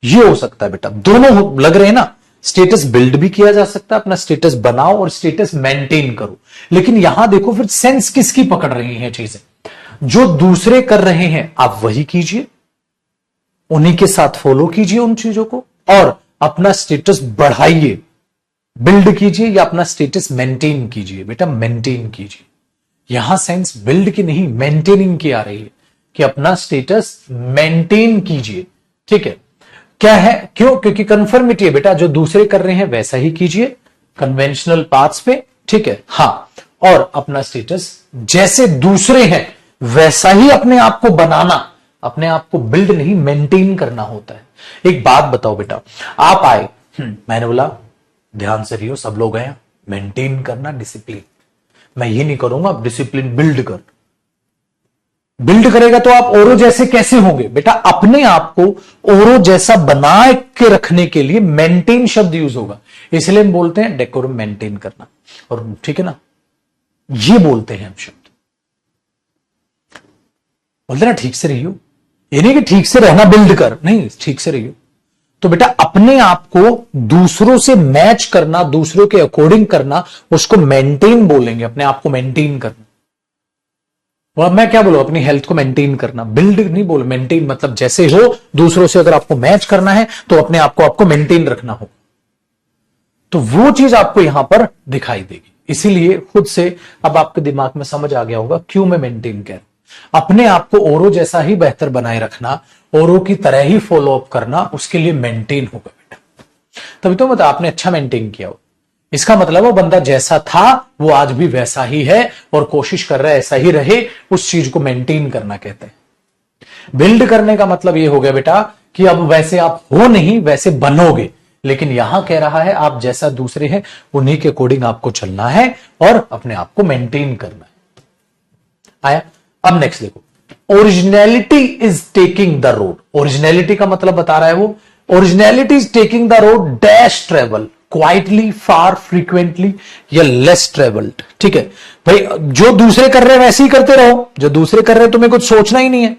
ये हो सकता है बेटा। दोनों लग रहे हैं ना, स्टेटस बिल्ड भी किया जा सकता है, अपना स्टेटस बनाओ और स्टेटस मेंटेन करो। लेकिन यहां देखो फिर सेंस किसकी पकड़ रही हैं चीजें, जो दूसरे कर रहे हैं आप वही कीजिए, उन्हीं के साथ फॉलो कीजिए उन चीजों को, और अपना स्टेटस बढ़ाइए, बिल्ड कीजिए, या अपना स्टेटस मेंटेन कीजिए। बेटा मेंटेन कीजिए, यहां सेंस बिल्ड की नहीं मेंटेनिंग की आ रही है कि अपना स्टेटस मेंटेन कीजिए। ठीक है, क्या है, क्यों? क्योंकि कंफर्मिटी है बेटा, जो दूसरे कर रहे हैं वैसा ही कीजिए कन्वेंशनल पाथ्स पे। ठीक है, हाँ, और अपना स्टेटस जैसे दूसरे हैं वैसा ही अपने आप को बनाना, अपने आप को बिल्ड नहीं मेंटेन करना होता है। एक बात बताओ बेटा, आप आए, मैंने बोला ध्यान से रहियो, सब लोग आए, मेंटेन करना डिसिप्लिन, मैं ये नहीं करूंगा डिसिप्लिन बिल्ड कर। बिल्ड करेगा तो आप औरों जैसे कैसे होंगे बेटा? अपने आप को औरों जैसा बना के रखने के लिए मेंटेन शब्द यूज होगा, इसलिए हम बोलते हैं डेकोरम मेंटेन करना, और ठीक है ना, ये बोलते हैं हम शब्द। बोलते ना ठीक से रहियो, ये नहीं कि ठीक से रहना बिल्ड कर, नहीं, ठीक से रहियो। तो बेटा अपने आप को दूसरों से मैच करना, दूसरों के अकॉर्डिंग करना, उसको मेंटेन बोलेंगे, अपने आप को मेंटेन करना। और मैं क्या बोलूं, अपनी हेल्थ को मेंटेन करना, बिल्ड नहीं बोलो, मेंटेन मतलब जैसे हो दूसरों से अगर आपको मैच करना है तो अपने आपको मेंटेन रखना हो, तो वो चीज आपको यहां पर दिखाई देगी। इसीलिए खुद से अब आपके दिमाग में समझ आ गया होगा क्यों मैं मेंटेन कह रहा हूं। अपने आप को औरों जैसा ही बेहतर बनाए रखना, औरों की तरह ही फॉलो अप करना, उसके लिए मेंटेन होगा बेटा। तभी तो मतलब आपने अच्छा मेंटेन किया हो, इसका मतलब वो बंदा जैसा था वो आज भी वैसा ही है और कोशिश कर रहा है ऐसा ही रहे, उस चीज को मेंटेन करना कहते हैं। बिल्ड करने का मतलब ये हो गया बेटा कि अब वैसे आप हो नहीं, वैसे बनोगे। लेकिन यहां कह रहा है आप जैसा दूसरे हैं उन्हीं के अकॉर्डिंग आपको चलना है और अपने आप को मेंटेन करना है। आया? अब नेक्स्ट देखो, originality is taking the road. Originality का मतलब बता रहा है वो, originality is taking the road dash travel quietly, far, frequently या लेस ट्रेवल्ड। ठीक है भाई, जो दूसरे कर रहे हैं वैसे ही करते रहो, जो दूसरे कर रहे हैं तुम्हें कुछ सोचना ही नहीं है,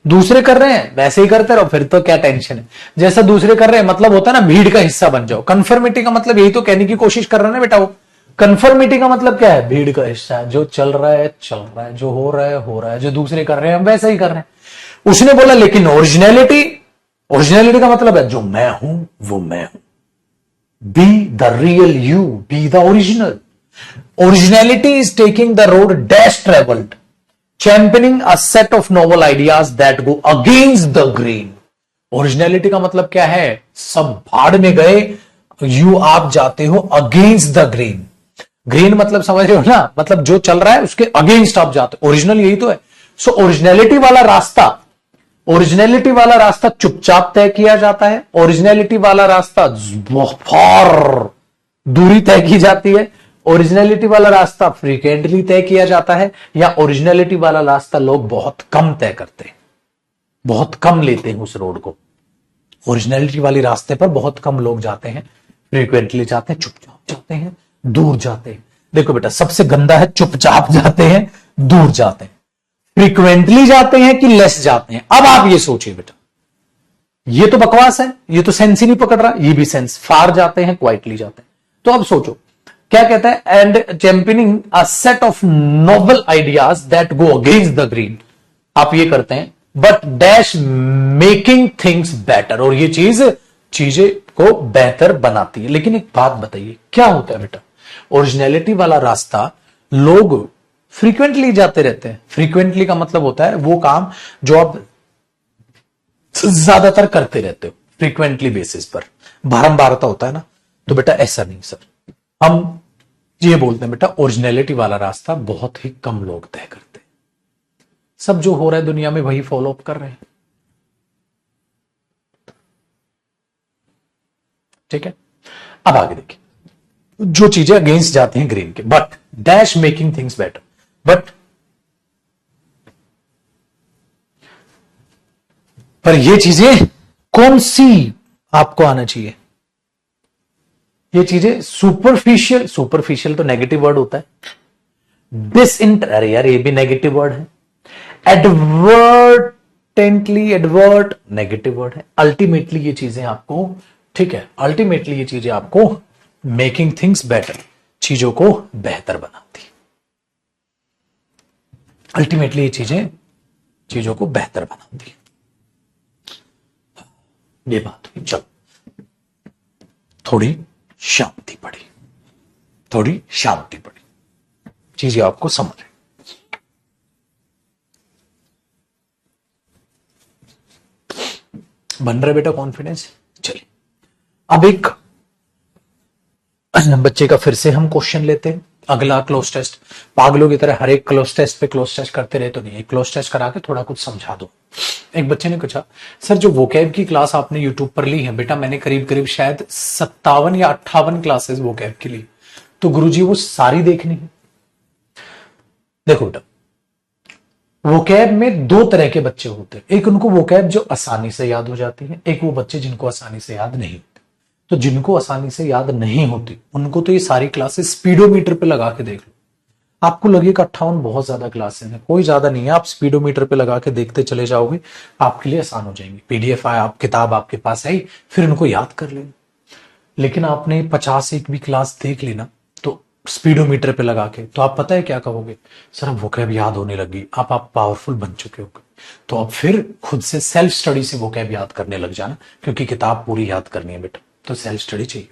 दूसरे कर रहे हैं वैसे ही करते रहो, फिर तो क्या टेंशन है। जैसा दूसरे कर रहे हैं मतलब होता है ना भीड़ का हिस्सा बन जाओ। कंफर्मिटी का मतलब यही तो कहने की कोशिश कर रहा है ना बेटा वो। कंफर्मिटी का मतलब क्या है? भीड़ का हिस्सा है, जो चल रहा है चल रहा है, जो हो रहा है हो रहा है, जो दूसरे कर रहे हैं हम वैसा ही कर रहे हैं। उसने बोला लेकिन ओरिजिनलिटी, ओरिजिनलिटी का मतलब है जो मैं हूं वो मैं हूं। Be the real you, be the original. Originality is taking the road dash traveled, championing a set of novel ideas that go against the grain. Originality का मतलब क्या है? सब भाड़ में गए, you आप जाते हो against the grain. ग्रीन मतलब समझ रहे हो ना, मतलब जो चल रहा है उसके अगेंस्ट आप जाते हो। ओरिजिनल यही तो है। सो ओरिजिनलिटी वाला रास्ता, ओरिजिनलिटी वाला रास्ता चुपचाप तय किया जाता है, ओरिजिनलिटी वाला रास्ता फार दूरी तय की जाती है, ओरिजिनलिटी वाला रास्ता फ्रीक्वेंटली तय किया जाता है या ओरिजिनलिटी वाला रास्ता लोग बहुत कम तय करते हैं, बहुत कम लेते हैं उस रोड को। ओरिजिनलिटी वाले रास्ते पर बहुत कम लोग जाते हैं, फ्रीक्वेंटली जाते हैं, चुपचाप जाते हैं, दूर जाते हैं। देखो बेटा, सबसे गंदा है चुपचाप जाते हैं, दूर जाते हैं। फ्रीक्वेंटली जाते हैं कि लेस जाते हैं? अब आप ये सोचिए बेटा, ये तो बकवास है, ये तो सेंस ही नहीं पकड़ रहा। ये भी सेंस, फार जाते हैं, क्वाइटली जाते हैं। तो अब सोचो क्या कहता है, and championing a set of noble ideas that go against the green. आप ये करते हैं but dash making things better, और ये चीजें को बेहतर बनाती है। लेकिन एक बात बताइए, क्या होता है बेटा, ओरिजिनलिटी वाला रास्ता लोग फ्रीक्वेंटली जाते रहते हैं। फ्रीक्वेंटली का मतलब होता है वो काम जो आप ज्यादातर करते रहते हो, फ्रीक्वेंटली बेसिस पर, बारंबारता होता है ना। तो बेटा ऐसा नहीं सर, हम ये बोलते हैं बेटा ओरिजिनलिटी वाला रास्ता बहुत ही कम लोग तय करते हैं। सब जो हो रहा है दुनिया में वही फॉलो अप कर रहे हैं, ठीक है। अब आगे देखिए, जो चीजें अगेंस्ट जाती हैं ग्रीन के, but dash making things better, but पर ये चीजें कौन सी आपको आना चाहिए? ये चीजें सुपरफिशियल तो नेगेटिव वर्ड होता है। अरे यार ये भी नेगेटिव वर्ड है। एडवर्ट नेगेटिव वर्ड है। अल्टीमेटली ये चीजें आपको, ठीक है, अल्टीमेटली ये चीजें आपको मेकिंग थिंग्स बेटर, चीजों को बेहतर बनाती। अल्टीमेटली ये चीजों को बेहतर बनाती। ये बात हुई। चलो थोड़ी शांति पड़ी, चीजें आपको समझ आई। बन रहा बेटा कॉन्फिडेंस? चलिए अब एक बच्चे का फिर से हम क्वेश्चन लेते हैं, अगला क्लोज टेस्ट। पागलों की तरह हर एक क्लोज टेस्ट पे क्लोज टेस्ट करते रहे तो नहीं, एक क्लोज टेस्ट करा के थोड़ा कुछ समझा दो। एक बच्चे ने पूछा, सर जो वोकैब की क्लास आपने यूट्यूब पर ली है बेटा, मैंने करीब करीब शायद 57 या 58 क्लासेस वोकैब की ली, तो गुरुजी वो सारी देखनी है। देखो बेटा, वोकैब में दो तरह के बच्चे होते हैं। एक उनको वोकैब जो आसानी से याद हो जाती है, एक वो बच्चे जिनको आसानी से याद नहीं होती। तो जिनको आसानी से याद नहीं होती उनको तो ये सारी क्लासेस स्पीडोमीटर पे लगा के देख लो। आपको लगेगा 58 बहुत ज्यादा क्लासेस हैं, कोई ज्यादा नहीं है। आप स्पीडोमीटर पे लगा के देखते चले जाओगे, आपके लिए आसान हो जाएंगे। पीडीएफ आया, आप किताब आपके पास आई, फिर उनको याद कर लेना। लेकिन आपने 50 एक भी क्लास देख ली ना, तो स्पीडोमीटर पे लगा के, तो आप पता है क्या कहोगे, सर अब वोकैब याद होने लगी। आप पावरफुल बन चुके हो, तो अब फिर खुद से सेल्फ स्टडी से वोकैब याद करने लग जाना, क्योंकि किताब पूरी याद करनी है बेटा, तो सेल्फ स्टडी चाहिए।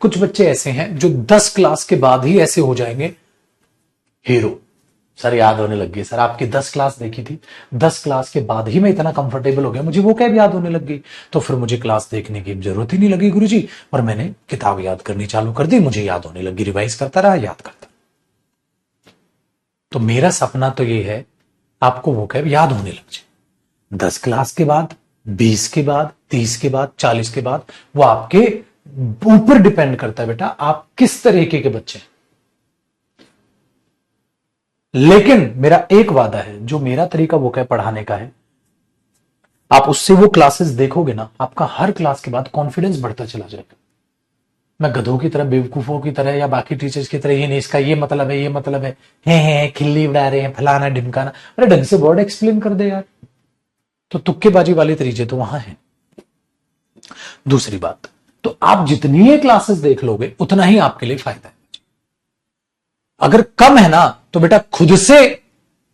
कुछ बच्चे ऐसे हैं जो 10 क्लास के बाद ही ऐसे हो जाएंगे हीरो, सर याद होने लग गई, सर आपकी 10 क्लास देखी थी, 10 क्लास के बाद ही मैं इतना कंफर्टेबल हो गया, मुझे वो कैब याद होने लग गई, तो फिर मुझे क्लास देखने की जरूरत ही नहीं लगी गुरुजी, और मैंने किताब याद करनी चालू कर दी, मुझे याद होने लगी, रिवाइज करता रहा, याद करता। तो मेरा सपना तो ये है आपको वो कैब याद होने लग जाए। 10 क्लास के बाद, 20 के बाद, 30 के बाद, 40 के बाद, वो आपके ऊपर डिपेंड करता है बेटा आप किस तरीके के बच्चे हैं। लेकिन मेरा एक वादा है, जो मेरा तरीका वो क्या पढ़ाने का है, आप उससे वो क्लासेस देखोगे ना, आपका हर क्लास के बाद कॉन्फिडेंस बढ़ता चला जाएगा। मैं गधों की तरह, बेवकूफों की तरह या बाकी टीचर्स की तरह, ये नहीं इसका ये मतलब है, ये मतलब है खिल्ली उड़ा रहे हैं, फलाना ढिमकाना, अरे ढंग से वर्ड एक्सप्लेन कर दे यार। तो तुक्केबाजी वाले तरीके तो वहां है। दूसरी बात, तो आप जितनी ये क्लासेस देख लोगे उतना ही आपके लिए फायदा है। अगर कम है ना, तो बेटा खुद से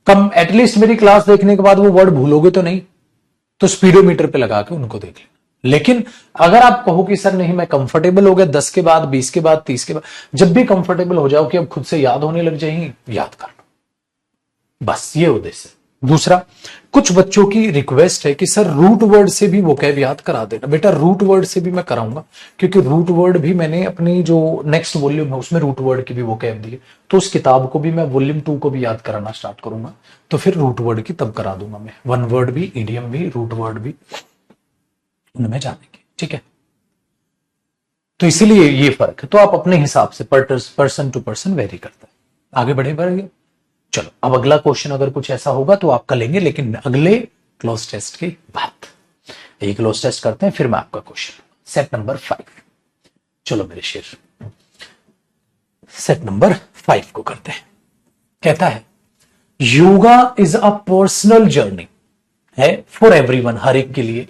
कम, एटलीस्ट मेरी क्लास देखने के बाद वो वर्ड भूलोगे तो नहीं, तो स्पीडोमीटर पे लगा के उनको देख लेना। लेकिन अगर आप कहो कि सर नहीं मैं कंफर्टेबल हो गया 10 के बाद, 20 के बाद, 30 के बाद, जब भी कंफर्टेबल हो जाओ कि अब खुद से याद होने लग जाएंगी, याद कर लो, बस ये उद्देश्य। दूसरा, कुछ बच्चों की रिक्वेस्ट है कि सर रूट वर्ड से भी वोकैब याद करा देना। बेटा रूट वर्ड से भी मैं कराऊंगा, क्योंकि रूट वर्ड भी मैंने अपनी जो नेक्स्ट वॉल्यूम है उसमें रूट वर्ड की भी वोकैब दी है, तो उस किताब को भी मैं वॉल्यूम 2 को भी याद कराना स्टार्ट करूंगा, तो फिर रूट वर्ड की तब करा दूंगा मैं, वन वर्ड भी, इडियम भी, रूट वर्ड भी, उनमें जानेंगे, ठीक है। तो इसीलिए ये फर्क है। तो आप अपने हिसाब से पर्सन टू पर्सन वेरी करता है। आगे बढ़ेंगे। चलो अब अगला क्वेश्चन अगर कुछ ऐसा होगा तो आप कर लेंगे, लेकिन अगले क्लोज टेस्ट की बात। ये क्लोज टेस्ट करते हैं, फिर मैं आपका क्वेश्चन। Set number 5। चलो मेरे शेर, सेट नंबर 5 को करते हैं। कहता है yoga is a personal journey है फॉर एवरीवन, हर एक के लिए।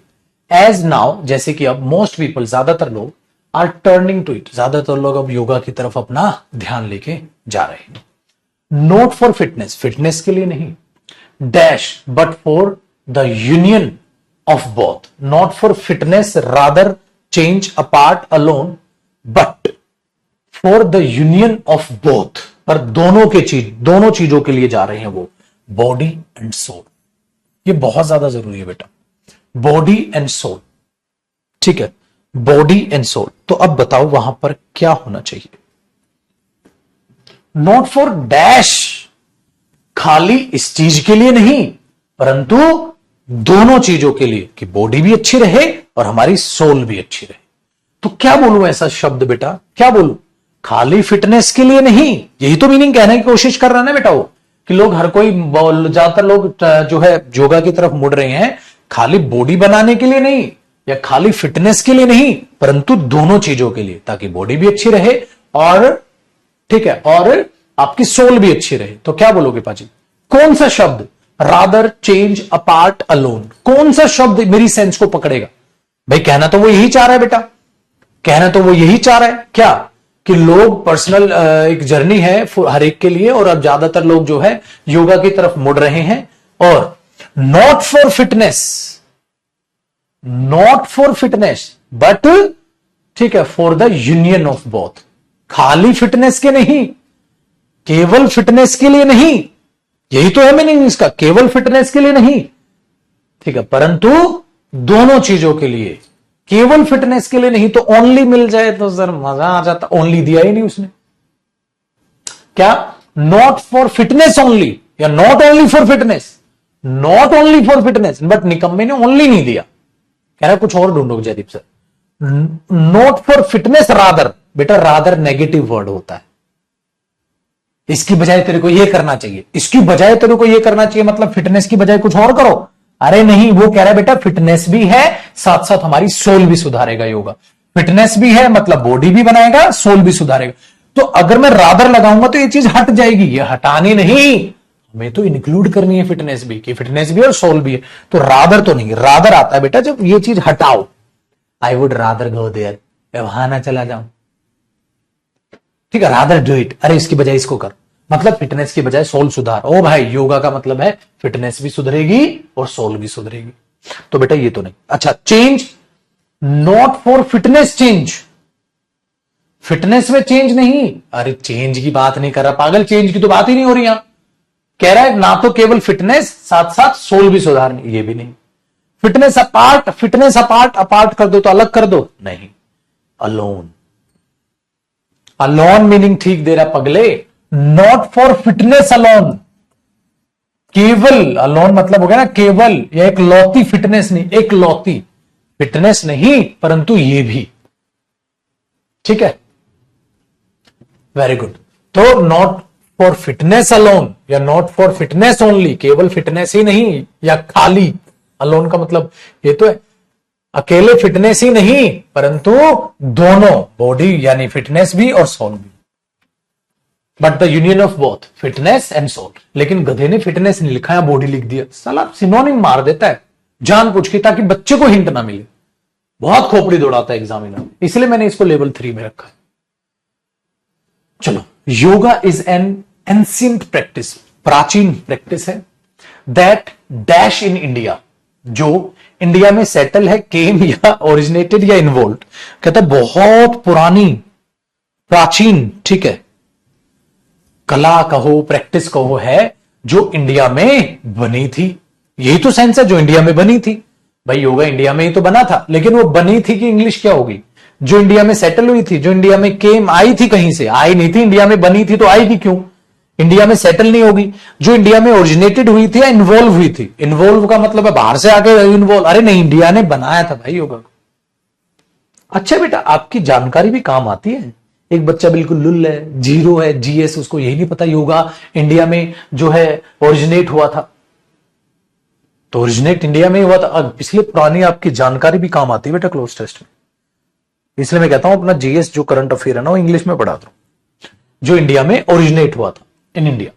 एज नाउ, जैसे कि अब मोस्ट पीपल, ज्यादातर लोग आर टर्निंग टू इट, ज्यादातर लोग अब योगा की तरफ अपना ध्यान लेके जा रहे हैं। नॉट फॉर फिटनेस, फिटनेस के लिए नहीं, dash but for the union of both. Not for fitness, rather change apart alone, but for the union of both, पर दोनों चीजों के लिए जा रहे हैं वो, बॉडी एंड सोल। ये बहुत ज्यादा जरूरी है बेटा, बॉडी एंड सोल। ठीक है, बॉडी एंड सोल। तो अब बताओ वहां पर क्या होना चाहिए? नॉट फॉर डैश, खाली इस चीज के लिए नहीं, परंतु दोनों चीजों के लिए, कि बॉडी भी अच्छी रहे और हमारी सोल भी अच्छी रहे। तो क्या बोलूं ऐसा शब्द बेटा, क्या बोलूं? खाली फिटनेस के लिए नहीं, यही तो मीनिंग कहने की कोशिश कर रहा है ना बेटा वो, कि लोग हर कोई, ज्यादातर लोग जो है योगा की तरफ मुड़ रहे हैं, खाली बॉडी बनाने के लिए नहीं या खाली फिटनेस के लिए नहीं, परंतु दोनों चीजों के लिए, ताकि बॉडी भी अच्छी रहे और ठीक है, और आपकी सोल भी अच्छी रहे। तो क्या बोलोगे पाजी? कौन सा शब्द? Rather change apart alone. कौन सा शब्द मेरी सेंस को पकड़ेगा? भाई कहना तो वो यही चाह रहा है बेटा, कहना तो वो यही चाह रहा है क्या, कि लोग पर्सनल एक जर्नी है हर एक के लिए, और अब ज्यादातर लोग जो है योगा की तरफ मुड़ रहे हैं। और not for fitness, not for fitness but ठीक है, for the union of both. खाली फिटनेस के नहीं, केवल फिटनेस के लिए नहीं, यही तो है मीनिंग इसका, केवल फिटनेस के लिए नहीं, ठीक है, परंतु दोनों चीजों के लिए। केवल फिटनेस के लिए नहीं तो ओनली मिल जाए तो सर मजा आ जाता, ओनली दिया ही नहीं उसने। क्या? नॉट फॉर फिटनेस ओनली, या not only for fitness, not only for fitness, but निकम्मे ने ओनली नहीं दिया, कह रहा कुछ और ढूंढो Jaideep sir. Not for fitness rather, बेटा रादर नेगेटिव वर्ड होता है, इसकी बजाय तेरे को यह करना चाहिए, इसकी बजाय तेरे को यह करना चाहिए, मतलब फिटनेस की बजाय कुछ और करो। अरे नहीं, वो कह रहा है बेटा फिटनेस भी है, साथ साथ हमारी सोल भी सुधारेगा योगा। फिटनेस भी है मतलब बॉडी भी बनाएगा, सोल भी सुधारेगा। तो अगर मैं रादर लगाऊंगा तो ये चीज हट जाएगी, ये हटानी नहीं, हमें तो इंक्लूड करनी है फिटनेस भी, कि फिटनेस भी और सोल भी है। तो रादर तो नहीं, रादर आता है बेटा जब ये चीज हटाओ। I would rather go there, वहां ना चला जाऊं, ठीक है, रादर डू इट, अरे इसकी बजाय इसको कर, मतलब फिटनेस की बजाय सोल सुधार। ओ भाई, योगा का मतलब है फिटनेस भी सुधरेगी और सोल भी सुधरेगी। तो बेटा ये तो नहीं। अच्छा, change, not for fitness change, fitness में चेंज नहीं, अरे चेंज की बात नहीं कर रहा पागल, चेंज की तो बात ही नहीं हो रही यहां। कह रहा है ना तो केवल फिटनेस, साथ साथ सोल भी सुधारनी, ये भी नहीं। Fitness apart, fitness apart, apart कर दो तो अलग कर दो, नहीं। अलोन, अलोन मीनिंग ठीक दे रहा पगले, नॉट फॉर फिटनेस अलोन, केवल, अलोन मतलब हो गया ना केवल, या एक लौती फिटनेस नहीं, एक लौती फिटनेस नहीं परंतु ये भी, ठीक है, वेरी गुड। तो नॉट फॉर फिटनेस अलोन या नॉट फॉर फिटनेस ओनली, केवल फिटनेस ही नहीं या खाली, अलोन का मतलब ये तो है अकेले फिटनेस ही नहीं परंतु दोनों, बॉडी यानी फिटनेस भी और सोल भी, but the union of both fitness and soul. लेकिन गधे ने फिटनेस नहीं लिखा है, बॉडी लिख दिया, साला सिनोनिम मार देता है जानबूझ के, ताकि बच्चे को हिंट ना मिले। बहुत खोपड़ी दौड़ाता है एग्जामिनर, इसलिए मैंने इसको लेवल 3 में रखा है। चलो, yoga is an ancient practice, प्राचीन प्रैक्टिस है, दैट डैश इन इंडिया, जो इंडिया में सेटल है, केम या ओरिजिनेटेड या इन्वॉल्व। कहता है बहुत पुरानी, प्राचीन, ठीक है, कला कहो, प्रैक्टिस कहो, है जो इंडिया में बनी थी। यही तो सेंस है, जो इंडिया में बनी थी। भाई योगा इंडिया में ही तो बना था, लेकिन वो बनी थी कि इंग्लिश क्या होगी, जो इंडिया में सेटल हुई थी, जो इंडिया में केम, आई थी कहीं से, आई नहीं थी, इंडिया में बनी थी तो आएगी क्यों, इंडिया में सेटल नहीं होगी। जो इंडिया में ओरिजिनेटेड हुई थी या इन्वॉल्व हुई थी, इन्वॉल्व का मतलब है बाहर से आके इन्वॉल्व, अरे नहीं, इंडिया ने बनाया था भाई योगा को। अच्छा बेटा, आपकी जानकारी भी काम आती है। एक बच्चा बिल्कुल लुल है, जीरो है, जीएस, उसको यही नहीं पता योगा इंडिया में जो है ओरिजिनेट हुआ था। तो ओरिजिनेट इंडिया में हुआ था। अब इसलिए पुरानी आपकी जानकारी भी काम आती है बेटा क्लोज टेस्ट में। इसलिए मैं कहता हूं अपना जीएस जो करंट अफेयर है ना वो इंग्लिश में पढ़ा दो, जो इंडिया में ओरिजिनेट हुआ था in India.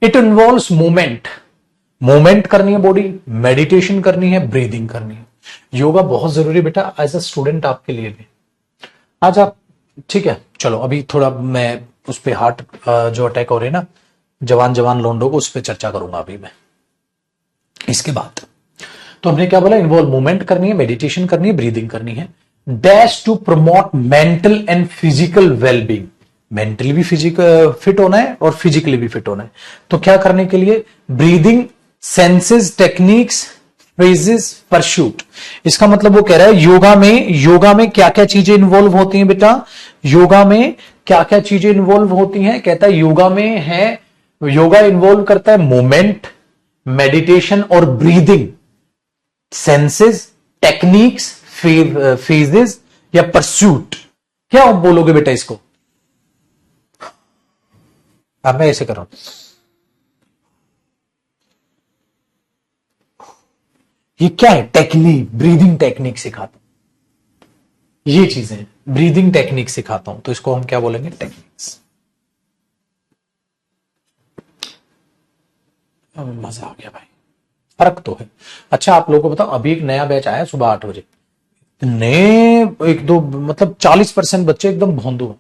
It involves movement, movement करनी है बॉडी, मेडिटेशन करनी है, ब्रीदिंग करनी है। योगा बहुत जरूरी है बेटा एज अ स्टूडेंट आपके लिए भी। आज आप, ठीक है, चलो अभी थोड़ा मैं उस पे हार्ट जो अटैक हो रहे हैं ना जवान जवान लोंडो को, उस पर चर्चा करूंगा अभी मैं इसके बाद। तो हमने क्या बोला, इन्वॉल्व मूवमेंट करनी है, मेडिटेशन करनी है, ब्रीदिंग करनी है। Dash to promote mental and physical wellbeing, mentally भी फिजिकल फिट होना है और फिजिकली भी फिट होना है। तो क्या करने के लिए, breathing, senses, techniques, phrases, pursuit. इसका मतलब वो कह रहा है योगा में क्या क्या चीजें इन्वॉल्व होती हैं बेटा, योगा में क्या क्या चीजें इन्वॉल्व होती हैं। कहता है योगा में है, योगा इन्वॉल्व करता है मूवमेंट, मेडिटेशन और ब्रीदिंग, सेंसेस, टेक्निक्स, फेजेस या परस्यूट। क्या बोलोगे बेटा इसको? अब मैं ऐसे कर रहा हूं, ये क्या है, टेक्निक, ब्रीदिंग टेक्निक सिखाता हूं, ये चीजें ब्रीदिंग टेक्निक सिखाता हूं, तो इसको हम क्या बोलेंगे, टेक्निक्स। मजा आ गया भाई, फर्क तो है। अच्छा आप लोगों को बताओ, अभी एक नया बैच आया सुबह 8 बजे, नए एक दो मतलब 40% बच्चे एकदम भोंदू हैं,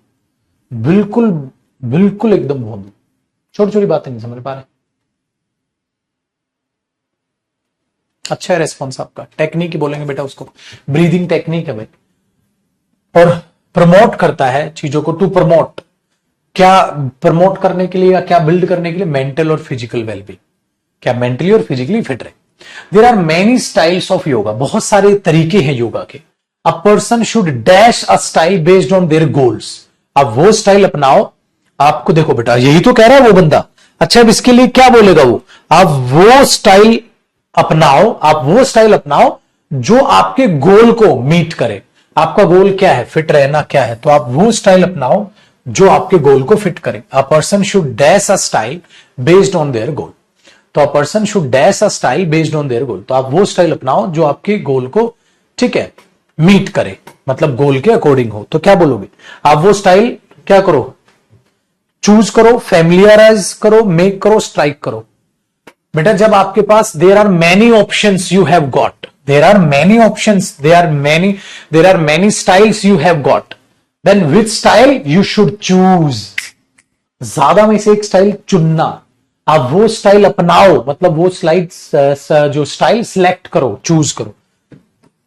बिल्कुल बिल्कुल एकदम भोंदू, छोटी छोटी बातें नहीं समझ पा रहे। अच्छा है रेस्पॉन्स आपका, टेक्निक ही बोलेंगे बेटा उसको, ब्रीदिंग टेक्निक है भाई। और प्रमोट करता है चीजों को, टू प्रमोट, क्या प्रमोट करने के लिए या क्या बिल्ड करने के लिए, मेंटल और फिजिकल वेलबींग, क्या मेंटली और फिजिकली फिट रहे। There are many styles of yoga, बहुत सारे तरीके हैं योगा के। A person should dash a style based on their goals, आप वो स्टाइल अपनाओ। आपको देखो बेटा, यही तो कह रहा है वो बंदा। अच्छा अब इसके लिए क्या बोलेगा वो, आप वो स्टाइल अपनाओ, आप वो स्टाइल अपनाओ जो आपके गोल को मीट करे। आपका गोल क्या है, फिट रहना क्या है, तो आप वो स्टाइल अपनाओ जो आपके गोल को फिट करे। A person should dash a style based on their goal, तो a person should dash a style based on their goal, तो आप वो स्टाइल अपनाओ जो आपके गोल को, ठीक है, मीट करे, मतलब गोल के अकॉर्डिंग हो। तो क्या बोलोगे, आप वो स्टाइल क्या करो, चूज करो, फैमिलियराइज करो, मेक करो, स्ट्राइक करो। बेटा जब आपके पास there are many options you have got, there are many options, there are many styles you have got, then which style you should choose, ज्यादा में से एक स्टाइल चुनना। आप वो स्टाइल अपनाओ, मतलब वो स्लाइड जो स्टाइल सिलेक्ट करो, चूज करो।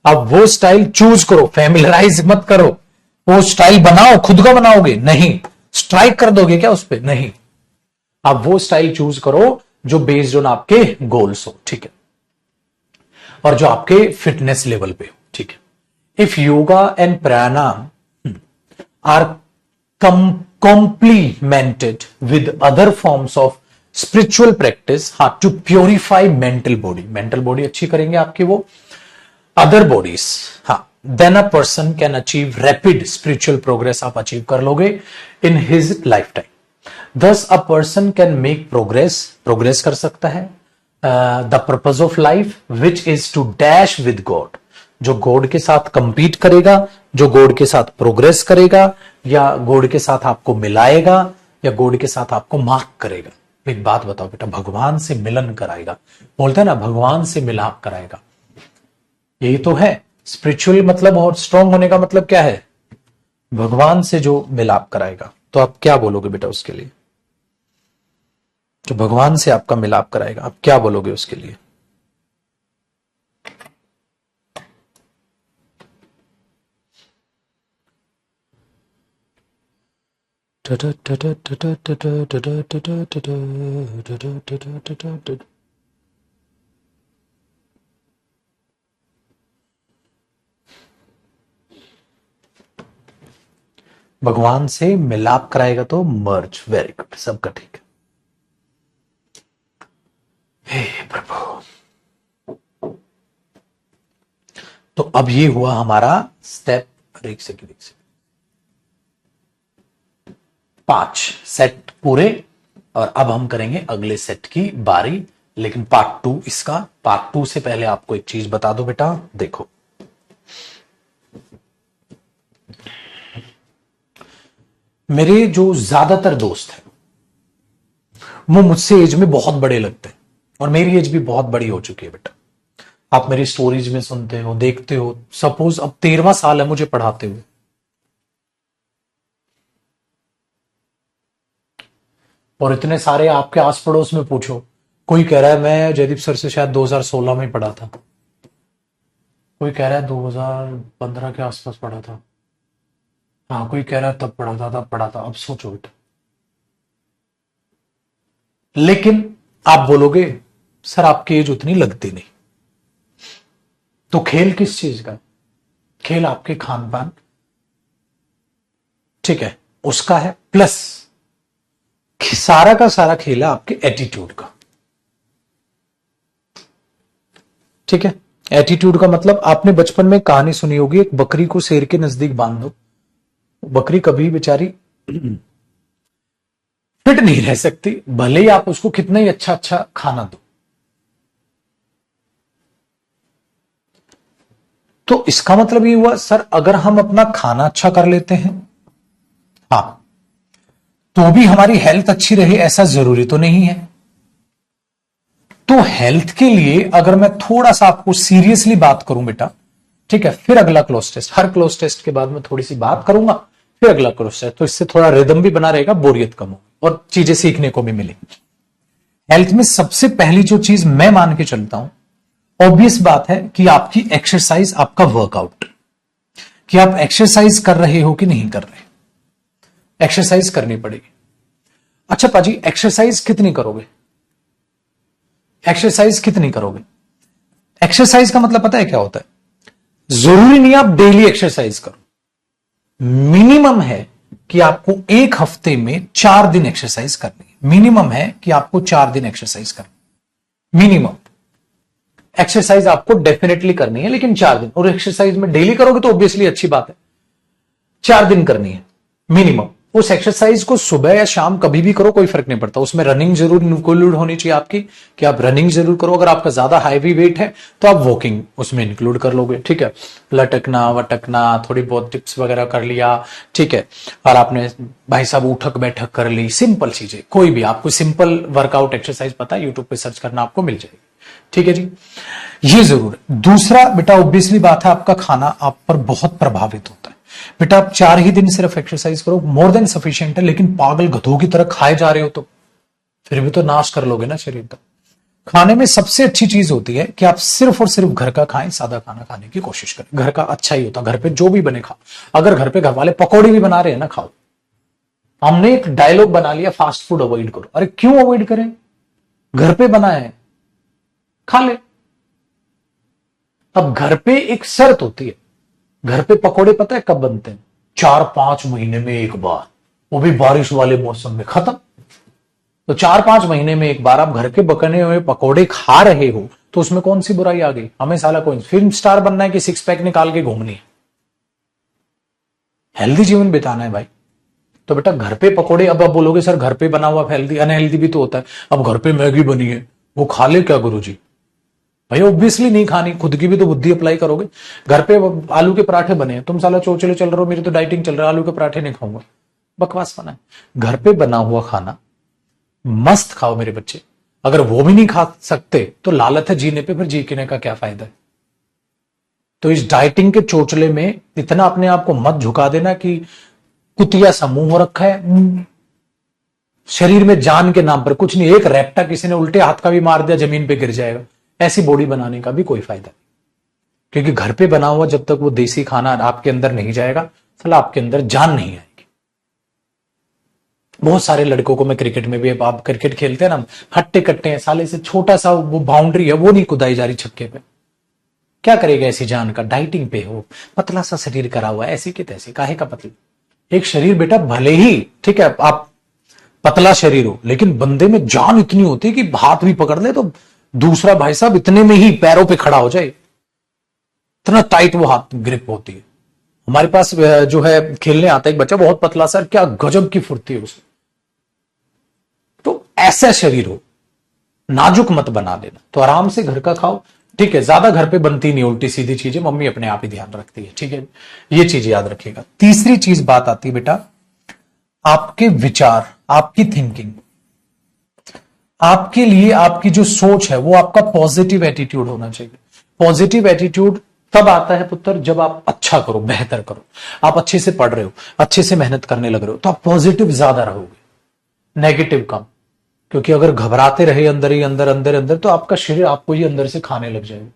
आप वो स्टाइल चूज करो, फैमिलराइज मत करो। वो स्टाइल बनाओ, खुद का बनाओगे नहीं, स्ट्राइक कर दोगे क्या उस पर, नहीं। आप वो स्टाइल चूज करो जो बेस्ड ऑन आपके गोल्स हो, ठीक है, और जो आपके फिटनेस लेवल पे हो, ठीक है। If yoga and pranayama are complemented with other forms of spiritual practice, हाँ, to purify mental body, mental body अच्छी करेंगे आपकी वो, other bodies, हाँ, then a person can achieve rapid spiritual progress, आप अचीव कर लोगे in his lifetime. Thus a person can make progress कर सकता है, the purpose of life which is to dash with God, जो गॉड के साथ कंपीट करेगा, जो गॉड के साथ प्रोग्रेस करेगा, या गॉड के साथ आपको मिलाएगा, या गॉड के साथ आपको मार्क करेगा। एक बात बताओ बेटा, भगवान से मिलन कराएगा, बोलते हैं ना भगवान से मिलाप कराएगा, यही तो है स्पिरिचुअल मतलब, और स्ट्रांग होने का मतलब क्या है, भगवान से जो मिलाप कराएगा। तो आप क्या बोलोगे बेटा उसके लिए, जो भगवान से आपका मिलाप कराएगा, आप क्या बोलोगे उसके लिए? भगवान से मिलाप कराएगा तो मर्ज, वेरी गुड, सबका ठीक है। हे प्रभु, तो अब ये हुआ हमारा स्टेप एक सेकंड 5 सेट पूरे, और अब हम करेंगे अगले सेट की बारी। लेकिन पार्ट 2 इसका, पार्ट 2 से पहले आपको एक चीज बता दो बेटा, देखो मेरे जो ज्यादातर दोस्त हैं वो मुझसे एज में बहुत बड़े लगते हैं, और मेरी एज भी बहुत बड़ी हो चुकी है बेटा। आप मेरी स्टोरीज में सुनते हो, देखते हो। सपोज अब 13वां साल है मुझे पढ़ाते हुए, और इतने सारे आपके आस पड़ोस में पूछो, कोई कह रहा है मैं जयदीप सर से शायद 2016 में पढ़ा था, कोई कह रहा है 2015 के आसपास पढ़ा था, हाँ कोई कह रहा है तब पढ़ा था। अब सोचो बेटा, लेकिन आप बोलोगे सर आपकी एज उतनी लगती नहीं। तो खेल किस चीज का? खेल आपके खान पान, ठीक है, उसका है, प्लस सारा का सारा खेल है आपके एटीट्यूड का। ठीक है, एटीट्यूड का मतलब आपने बचपन में कहानी सुनी होगी, एक बकरी को शेर के नजदीक बांध दो, बकरी कभी बेचारी फिट नहीं रह सकती, भले ही आप उसको कितना ही अच्छा अच्छा खाना दो। तो इसका मतलब ये हुआ सर अगर हम अपना खाना अच्छा कर लेते हैं, हाँ, तो भी हमारी हेल्थ अच्छी रहे ऐसा जरूरी तो नहीं है। तो हेल्थ के लिए अगर मैं थोड़ा सा आपको सीरियसली बात करूं बेटा, ठीक है, फिर अगला क्लोज टेस्ट, हर क्लोज टेस्ट के बाद मैं थोड़ी सी बात करूंगा, फिर अगला क्लोज टेस्ट, तो इससे थोड़ा रिदम भी बना रहेगा, बोरियत कम होगी और चीजें सीखने को भी मिलेंगी। हेल्थ में सबसे पहली जो चीज मैं मान के चलता हूं, ऑब्वियस बात है कि आपकी एक्सरसाइज, आपका वर्कआउट, कि आप एक्सरसाइज कर रहे हो कि नहीं कर रहे। एक्सरसाइज करनी पड़ेगी। अच्छा पाजी एक्सरसाइज कितनी करोगे? एक्सरसाइज कितनी करोगे? एक्सरसाइज का मतलब पता है क्या होता है? जरूरी नहीं आप डेली एक्सरसाइज करो, मिनिमम है कि आपको एक हफ्ते में 4 दिन एक्सरसाइज करनी है। मिनिमम है कि आपको 4 दिन एक्सरसाइज करनी, मिनिमम एक्सरसाइज आपको डेफिनेटली करनी है, लेकिन 4 दिन। और एक्सरसाइज में डेली करोगे तो ऑब्वियसली अच्छी बात है, 4 दिन करनी है मिनिमम। उस एक्सरसाइज को सुबह या शाम कभी भी करो, कोई फर्क नहीं पड़ता। उसमें रनिंग जरूर इंक्लूड होनी चाहिए आपकी, कि आप रनिंग जरूर करो। अगर आपका ज्यादा हैवी वेट है तो आप वॉकिंग उसमें इंक्लूड कर लोगे, ठीक है। लटकना वटकना, थोड़ी बहुत टिप्स वगैरह कर लिया, ठीक है। और आपने भाई साहब उठक बैठक कर ली, सिंपल चीजें, कोई भी आपको सिंपल वर्कआउट एक्सरसाइज पता है, यूट्यूब पे सर्च करना आपको मिल जाएगी, ठीक है जी। ये जरूर है। दूसरा बेटा ऑब्वियसली बात है, आपका खाना आप पर बहुत प्रभावित होता है। बेटा आप 4 ही दिन सिर्फ एक्सरसाइज करो, मोर देन सफिशिएंट है, लेकिन पागल गधों की तरह खाए जा रहे हो तो फिर भी तो नाश कर लोगे ना शरीर का। खाने में सबसे अच्छी चीज होती है कि आप सिर्फ और सिर्फ घर का खाएं, सादा खाना खाने की कोशिश करें। घर का अच्छा ही होता, घर पे जो भी बने खाओ। अगर घर पे घर वाले पकौड़ी भी बना रहे हैं ना, खाओ। हमने एक डायलॉग बना लिया, फास्ट फूड अवॉइड करो। अरे क्यों अवॉइड करें? घर पे बना है, खा ले। अब घर पे एक शर्त होती है, घर पे पकोड़े पता है कब बनते हैं? 4-5 महीने में एक बार, वो भी बारिश वाले मौसम में, खत्म। तो 4-5 महीने में एक बार आप घर के बने हुए पकोड़े खा रहे हो तो उसमें कौन सी बुराई आ गई? हमें साला कोई फिल्म स्टार बनना है कि 6 पैक निकाल के घूमनी है? हेल्दी जीवन बिताना है भाई। तो बेटा घर पे पकोड़े, अब आप बोलोगे सर घर पे बना हुआ हेल्दी, अनहेल्दी भी तो होता है। अब घर पे मैगी बनी है वो खा ले क्या गुरुजी? भाई ऑब्वियसली नहीं खानी, खुद की भी तो बुद्धि अप्लाई करोगे। घर पे आलू के पराठे बने हैं, तुम साला चोचले चल रहे हो, मेरी तो डाइटिंग चल रहा है, आलू के पराठे नहीं खाऊंगा, बकवास बना है। घर पे बना हुआ खाना मस्त खाओ मेरे बच्चे। अगर वो भी नहीं खा सकते तो लालच है जीने पे, फिर जीने का क्या फायदा है? तो इस डाइटिंग के चोचले में इतना अपने आप को मत झुका देना कि कुतिया समूह हो रखा है, शरीर में जान के नाम पर कुछ नहीं। एक रैप्टा किसी ने उल्टे हाथ का भी मार दिया, जमीन पे गिर जाएगा। ऐसी बॉडी बनाने का भी कोई फायदा नहीं, क्योंकि घर पे बना हुआ जब तक वो देसी खाना आपके अंदर नहीं जाएगा, साला आपके अंदर जान नहीं आएगी। बहुत सारे लड़कों को मैं क्रिकेट में भी, आप क्रिकेट खेलते हैं ना, हट्टे कट्टे हैं, साले से छोटा सा वो बाउंड्री है वो नहीं कुदाई जा रही छक्के पे। क्या करेगा ऐसी जान का? डाइटिंग पे हो, पतला सा शरीर करा हुआ है, ऐसी की तैसी, काहे का पतला। एक शरीर बेटा भले ही ठीक है आप पतला शरीर हो, लेकिन बंदे में जान इतनी होती है कि हाथ भी पकड़ ले तो दूसरा भाई साहब इतने में ही पैरों पे खड़ा हो जाए, इतना टाइट वो हाथ ग्रिप होती है। हमारे पास जो है खेलने आता है एक बच्चा, बहुत पतला सर, क्या गजब की फुर्ती है उसमें। तो ऐसा शरीर हो, नाजुक मत बना लेना। तो आराम से घर का खाओ, ठीक है। ज्यादा घर पे बनती नहीं उल्टी सीधी चीजें, मम्मी अपने आप ही ध्यान रखती है, ठीक है। ये चीज याद रखिएगा। तीसरी चीज बात आती है बेटा, आपके विचार, आपकी थिंकिंग, आपके लिए आपकी जो सोच है वो आपका पॉजिटिव एटीट्यूड होना चाहिए। पॉजिटिव एटीट्यूड तब आता है पुत्र जब आप अच्छा करो, बेहतर करो, आप अच्छे से पढ़ रहे हो, अच्छे से मेहनत करने लग रहे हो, तो आप पॉजिटिव ज्यादा रहोगे, नेगेटिव कम। क्योंकि अगर घबराते रहे अंदर ही अंदर अंदर अंदर, तो आपका शरीर आपको ही अंदर से खाने लग जाएगा।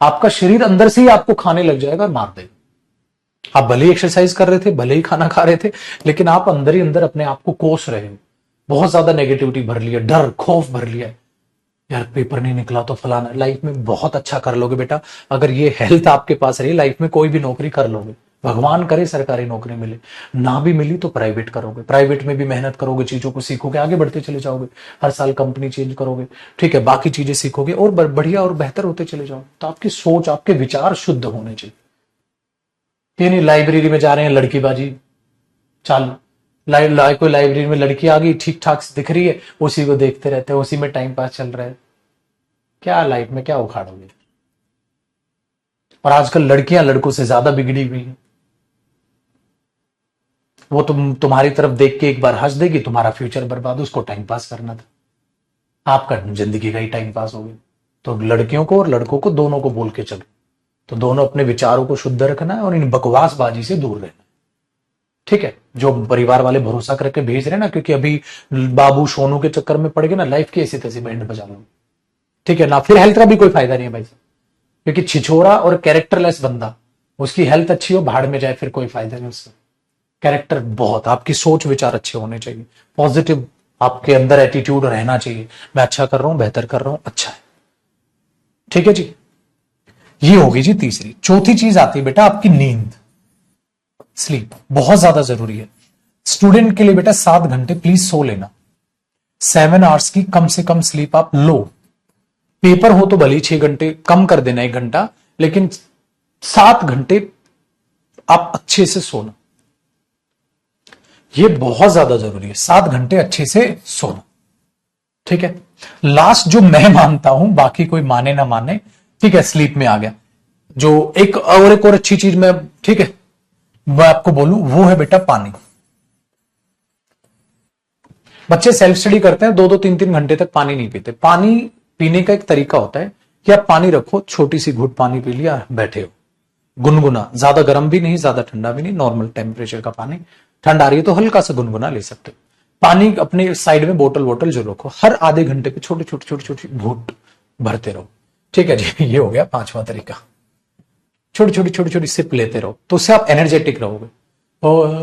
आपका शरीर अंदर से ही आपको खाने लग जाएगा और मार देगा। आप भले ही एक्सरसाइज कर रहे थे, भले ही खाना खा रहे थे, लेकिन आप अंदर ही अंदर अपने आप को कोस रहे हो। बहुत ज्यादा नेगेटिविटी भर लिया, डर खौफ भर लिया, यार पेपर नहीं निकला तो फलाना। लाइफ में बहुत अच्छा कर लोगे बेटा, अगर ये हेल्थ आपके पास रही, लाइफ में कोई भी नौकरी कर लोगे। भगवान करे सरकारी नौकरी मिले, ना भी मिली तो प्राइवेट करोगे, प्राइवेट में भी मेहनत करोगे, चीजों को सीखोगे, आगे बढ़ते चले जाओगे, हर साल कंपनी चेंज करोगे, ठीक है, बाकी चीजें सीखोगे और बढ़िया और बेहतर होते चले जाओगे। तो आपकी सोच, आपके विचार शुद्ध होने चाहिए। ये नहीं लाइब्रेरी में जा रहे हैं लड़कीबाजी चालू, कोई लाइब्रेरी में लड़की आ गई, ठीक ठाक दिख रही है, उसी को देखते रहते हैं, उसी में टाइम पास चल रहा है। क्या लाइफ में क्या उखाड़ोगे। और आजकल लड़कियां लड़कों से ज्यादा बिगड़ी हुई हैं। वो तुम्हारी तरफ देख के एक बार हंस देगी, तुम्हारा फ्यूचर बर्बाद, उसको टाइम पास करना था, आपका जिंदगी का ही टाइम पास हो गया। तो लड़कियों को और लड़कों को दोनों को बोल के चलो, तो दोनों अपने विचारों को शुद्ध रखना है और इन बकवासबाजी से दूर रहना, ठीक है। जो परिवार वाले भरोसा करके भेज रहे ना, क्योंकि अभी बाबू सोनू के चक्कर में पड़ गए ना, लाइफ की ऐसी तैसी बैंड बजा लो, ठीक है ना। फिर हेल्थ का भी कोई फायदा नहीं है भाई, क्योंकि छिछोरा और कैरेक्टरलेस बंदा, उसकी हेल्थ अच्छी हो भाड़ में जाए, फिर कोई फायदा नहीं उससे। कैरेक्टर बहुत, आपकी सोच विचार अच्छे होने चाहिए, पॉजिटिव आपके अंदर एटीट्यूड रहना चाहिए। मैं अच्छा कर रहा हूं, बेहतर कर रहा हूं, अच्छा है, ठीक है जी। ये होगी जी तीसरी। चौथी चीज आती है बेटा आपकी नींद, स्लीप, बहुत ज्यादा जरूरी है स्टूडेंट के लिए बेटा। 7 घंटे प्लीज सो लेना, 7 आवर्स की कम से कम स्लीप आप लो। पेपर हो तो भले 6 घंटे कम कर देना, 1 घंटा, लेकिन 7 घंटे आप अच्छे से सोना, ये बहुत ज्यादा जरूरी है, 7 घंटे अच्छे से सोना, ठीक है। लास्ट जो मैं मानता हूं, बाकी कोई माने ना माने, ठीक है, स्लीप में आ गया जो एक और अच्छी चीज मैं, ठीक है, मैं आपको बोलूं, वो है बेटा पानी। बच्चे सेल्फ स्टडी करते हैं, 2-2, 3-3 घंटे तक पानी नहीं पीते। पानी पीने का एक तरीका होता है कि आप पानी रखो, छोटी सी घुट पानी पी लिया, बैठे हो, गुनगुना, ज्यादा गर्म भी नहीं, ज्यादा ठंडा भी नहीं, नॉर्मल टेम्परेचर का पानी। ठंड आ रही है तो हल्का सा गुनगुना ले सकते हो। पानी अपने साइड में बोतल जो रखो, हर आधे घंटे पे छोटे छोटे छोटे छोटे घूट भरते रहो, ठीक है जी। ये हो गया 5वां तरीका, छोटी छोटी छोटी छोटी सिप लेते रहो, तो उससे आप एनर्जेटिक रहोगे और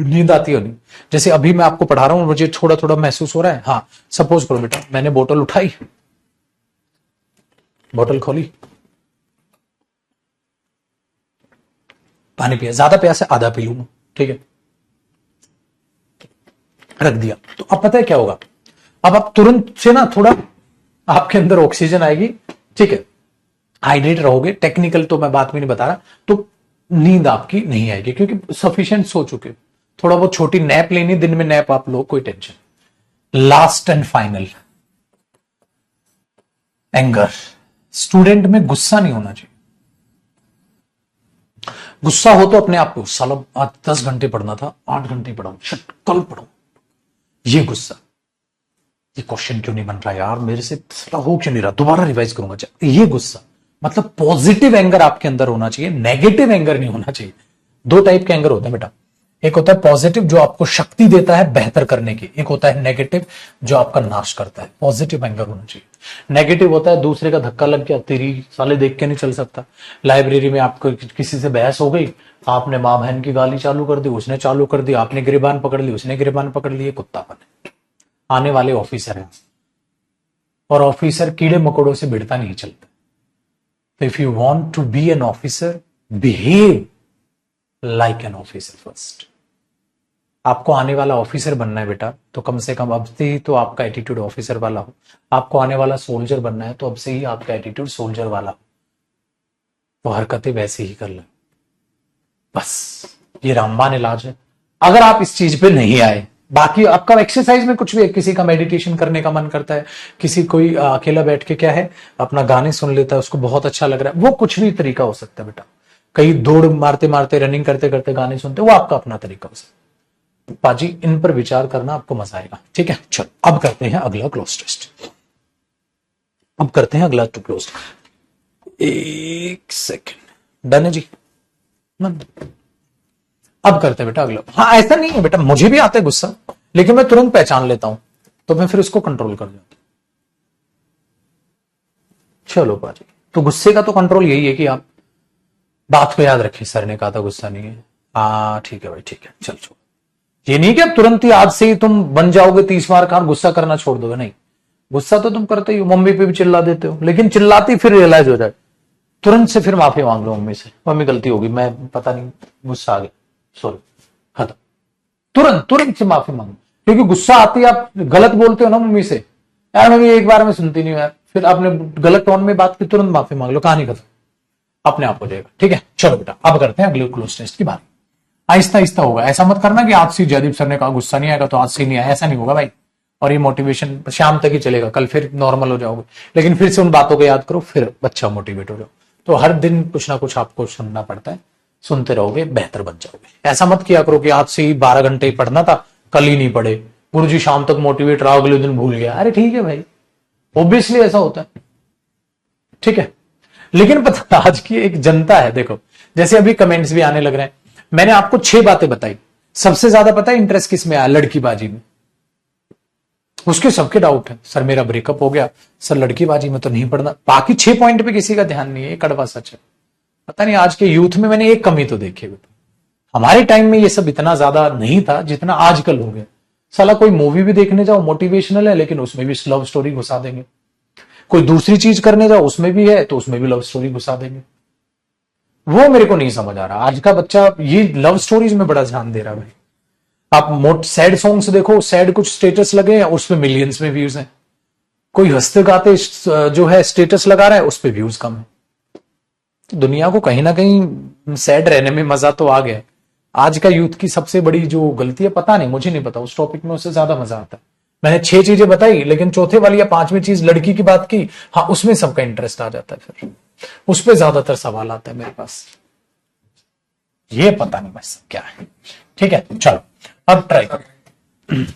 नींद आती हो नहीं। जैसे अभी मैं आपको पढ़ा रहा हूं, मुझे थोड़ा थोड़ा महसूस हो रहा है, हाँ, सपोज करो बेटा मैंने बोतल उठाई, बोतल खोली, पानी पिया, ज्यादा प्यास है आधा पी लूंगा, ठीक है, रख दिया। तो अब पता है क्या होगा, अब आप तुरंत से ना थोड़ा आपके अंदर ऑक्सीजन आएगी, ठीक है, हाइड्रेट रहोगे। टेक्निकल तो मैं बात भी नहीं बता रहा, तो नींद आपकी नहीं आएगी क्योंकि सफिशिएंट सो चुके हो। थोड़ा बहुत छोटी नैप लेनी, दिन में नैप आप लो, कोई tension. Last and final, anger. Student में गुस्सा नहीं होना चाहिए। गुस्सा हो तो अपने आप को, साला आज 10 घंटे पढ़ना था, 8 घंटे पढ़ाऊं, शिट कल पढ़ाऊं, ये गुस्सा, ये क्वेश्चन क्यों नहीं बन रहा यार मेरे से, हो क्यों नहीं रहा, दोबारा रिवाइज करूंगा, ये गुस्सा। मतलब पॉजिटिव एंगर आपके अंदर होना चाहिए, नेगेटिव एंगर नहीं होना चाहिए। 2 टाइप के एंगर होते हैं बेटा, एक होता है पॉजिटिव जो आपको शक्ति देता है बेहतर करने की, एक होता है नेगेटिव जो आपका नाश करता है। पॉजिटिव एंगर होना चाहिए। नेगेटिव होता है दूसरे का धक्का लग गया, तेरी साले देख के नहीं चल सकता। लाइब्रेरी में आपको किसी से बहस हो गई, आपने मां बहन की गाली चालू कर दी, उसने चालू कर दी, आपने गिरबान पकड़ ली, उसने गिरबान पकड़ ली, कुत्तापन है। आने वाले ऑफिसर हैं, और ऑफिसर कीड़े मकोड़ों से भिड़ता नहीं चलता। तो if you want to be an officer, behave like an officer first. आपको आने वाला ऑफिसर बनना है बेटा, तो कम से कम अब से ही तो आपका एटीट्यूड ऑफिसर वाला हो। आपको आने वाला सोल्जर बनना है, तो अब से ही आपका एटीट्यूड सोल्जर वाला हो, तो हरकतें वैसे ही कर लो। बस ये रामबाण इलाज है। अगर आप इस चीज पे नहीं आए, बाकी आपका एक्सरसाइज में कुछ भी है, किसी का मेडिटेशन करने का मन करता है, किसी कोई अकेला बैठ के क्या है अपना गाने सुन लेता है, उसको बहुत अच्छा लग रहा है, वो कुछ भी तरीका हो सकता है बेटा। कहीं दौड़ मारते मारते रनिंग करते करते गाने सुनते, वो आपका अपना तरीका हो सकता है। पाजी इन पर विचार करना, आपको मजा आएगा। ठीक है, चलो अब करते हैं अगला क्लोज टेस्ट। अब करते हैं अगला टू क्लोज। एक सेकेंड, डन है जी। अब करते हैं बेटा अगला। हाँ ऐसा नहीं है बेटा, मुझे भी आता है गुस्सा, लेकिन मैं तुरंत पहचान लेता हूं, तो मैं फिर उसको कंट्रोल कर जाता हूं। चलो पाजी, तो गुस्से का तो कंट्रोल यही है कि आप बात को याद रखें, सर ने कहा था गुस्सा नहीं है। हाँ ठीक है भाई, ठीक है, चल छोड़। ये नहीं कि अब तुरंत ही आज से ही तुम बन जाओगे 30 बार कार, गुस्सा करना छोड़ दोगे, नहीं। गुस्सा तो तुम करते ही हो, मम्मी पे भी चिल्ला देते हो, लेकिन चिल्लाती फिर रियलाइज हो जाए, तुरंत से फिर माफी मांग लो मम्मी से, मम्मी गलती होगी, मैं पता नहीं गुस्सा आ गया, सॉरी, खत्म। तुरंत तुरंत से माफी मांगो, क्योंकि गुस्सा आती है आप गलत बोलते हो ना मम्मी से, यार मम्मी एक बार में सुनती नहीं हो यार, फिर आपने गलत टोन में बात की, तुरंत माफी मांग लो, कहानी खत्म, अपने आप हो जाएगा। ठीक है, चलो बेटा अब करते हैं अगले क्लोज टेस्ट की बात। आहिस्ता आहिस्ता होगा, ऐसा मत करना कि आज से जयदीप सर ने कहा गुस्सा नहीं आएगा तो आज से नहीं आया, ऐसा नहीं होगा भाई। और ये मोटिवेशन शाम तक ही चलेगा, कल फिर नॉर्मल हो जाओगे, लेकिन फिर से उन बातों को याद करो, फिर अच्छा मोटिवेट हो जाओ। तो हर दिन कुछ ना कुछ आपको सुनना पड़ता है, सुनते रहोगे बेहतर बन जाओगे। ऐसा मत किया करो कि आज से ही 12 घंटे पढ़ना था, कल ही नहीं पढ़े, गुरुजी शाम तक मोटिवेट रहा, अगले दिन भूल गया। अरे ठीक है भाई, ऑब्वियसली ऐसा होता है, ठीक है। लेकिन पता आज की एक जनता है, देखो जैसे अभी कमेंट्स भी आने लग रहे हैं, मैंने आपको 6 बातें बताई, सबसे ज्यादा पता है इंटरेस्ट किस में आया? लड़कीबाजी में। उसके सबके डाउट है, सर मेरा ब्रेकअप हो गया, सर लड़कीबाजी में तो नहीं पढ़ना, बाकी 6 पॉइंट पे किसी का ध्यान नहीं है, ये कड़वा सच है। पता नहीं आज के यूथ में मैंने एक कमी तो देखी है बेटा, हमारे टाइम में ये सब इतना ज्यादा नहीं था जितना आजकल हो गया। साला कोई मूवी भी देखने जाओ मोटिवेशनल है, लेकिन उसमें भी लव स्टोरी घुसा देंगे, कोई दूसरी चीज करने जाओ उसमें भी है तो उसमें भी लव स्टोरी घुसा देंगे। वो मेरे को नहीं समझ आ रहा, आज का बच्चा ये लव स्टोरीज में बड़ा ध्यान दे रहा है भाई। आप सैड सॉन्ग्स देखो, सैड कुछ स्टेटस लगे हैं उसमें मिलियंस में व्यूज हैं, कोई हंसते गाते जो है स्टेटस लगा रहा है उस पर व्यूज कम है। तो दुनिया को कहीं ना कहीं सैड रहने में मजा तो आ गया। आज का यूथ की सबसे बड़ी जो गलती है, पता नहीं, मुझे नहीं पता, उस टॉपिक में उससे ज्यादा मजा आता है। मैंने 6 चीजें बताई, लेकिन चौथे वाली या 5वीं चीज लड़की की बात की, हाँ उसमें सबका इंटरेस्ट आ जाता है, फिर उस पर ज्यादातर सवाल आता है मेरे पास, ये पता नहीं बस क्या है। ठीक है, चलो अब ट्राई करो।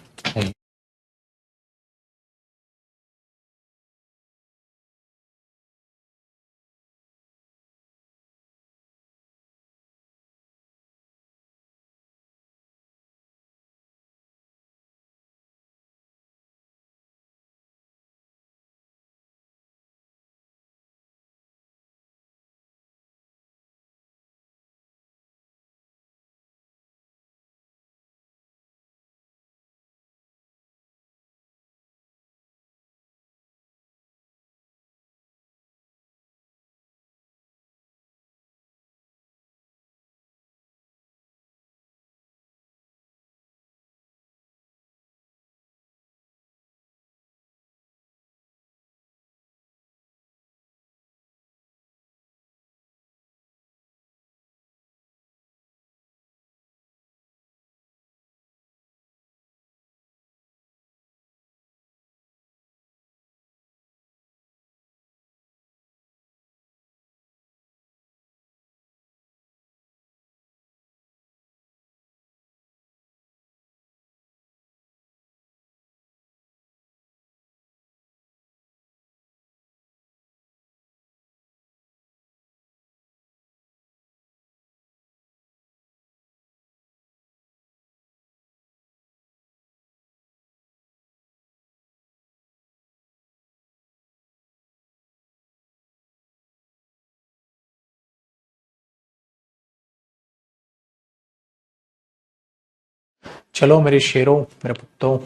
चलो मेरे शेरों, मेरे पुत्रों,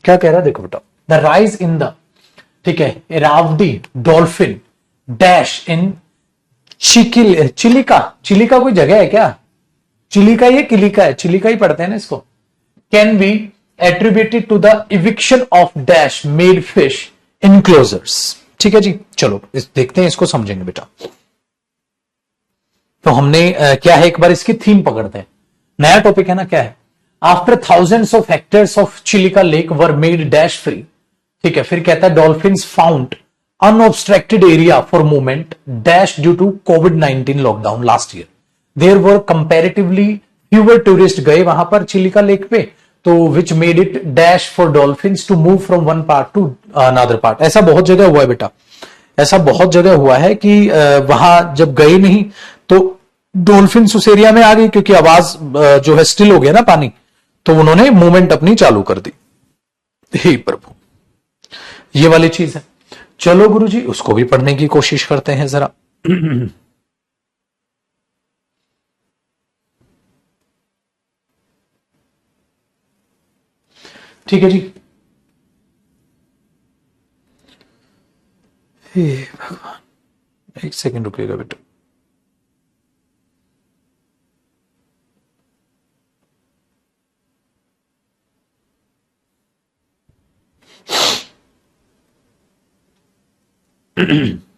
क्या कह रहा है देखो बेटा, द राइज इन द, ठीक है, Irrawaddy dolphin dash in Chilika, Chilika कोई जगह है क्या? चिलिका ये किलिका है, चिलिका ही पढ़ते हैं ना इसको। Can be attributed to the eviction of dash made fish enclosures. ठीक है जी, चलो देखते हैं, इसको समझेंगे बेटा। तो हमने क्या है, एक बार इसकी थीम पकड़ते हैं। नया टॉपिक है ना, क्या है? After thousands of hectares of Chilika lake were made dash free. ठीक है, फिर कहता है dolphins found unobstructed area for movement dash due to कोविड-19 lockdown last year. There were comparatively fewer tourist गए वहां पर चिलिका लेक पे, तो which made it dash for dolphins to move from one part to another part. ऐसा बहुत जगह हुआ है बेटा, ऐसा बहुत जगह हुआ है कि वहां जब गए नहीं तो डॉल्फिन्स उस एरिया में आ गई, क्योंकि आवाज जो है स्टिल हो गया ना पानी, तो उन्होंने मूवमेंट अपनी चालू कर दी। हे प्रभु, ये वाली चीज है। चलो गुरुजी, उसको भी पढ़ने की कोशिश करते हैं जरा। ठीक है जी। हे भगवान, एक सेकंड रुकिएगा बेटा।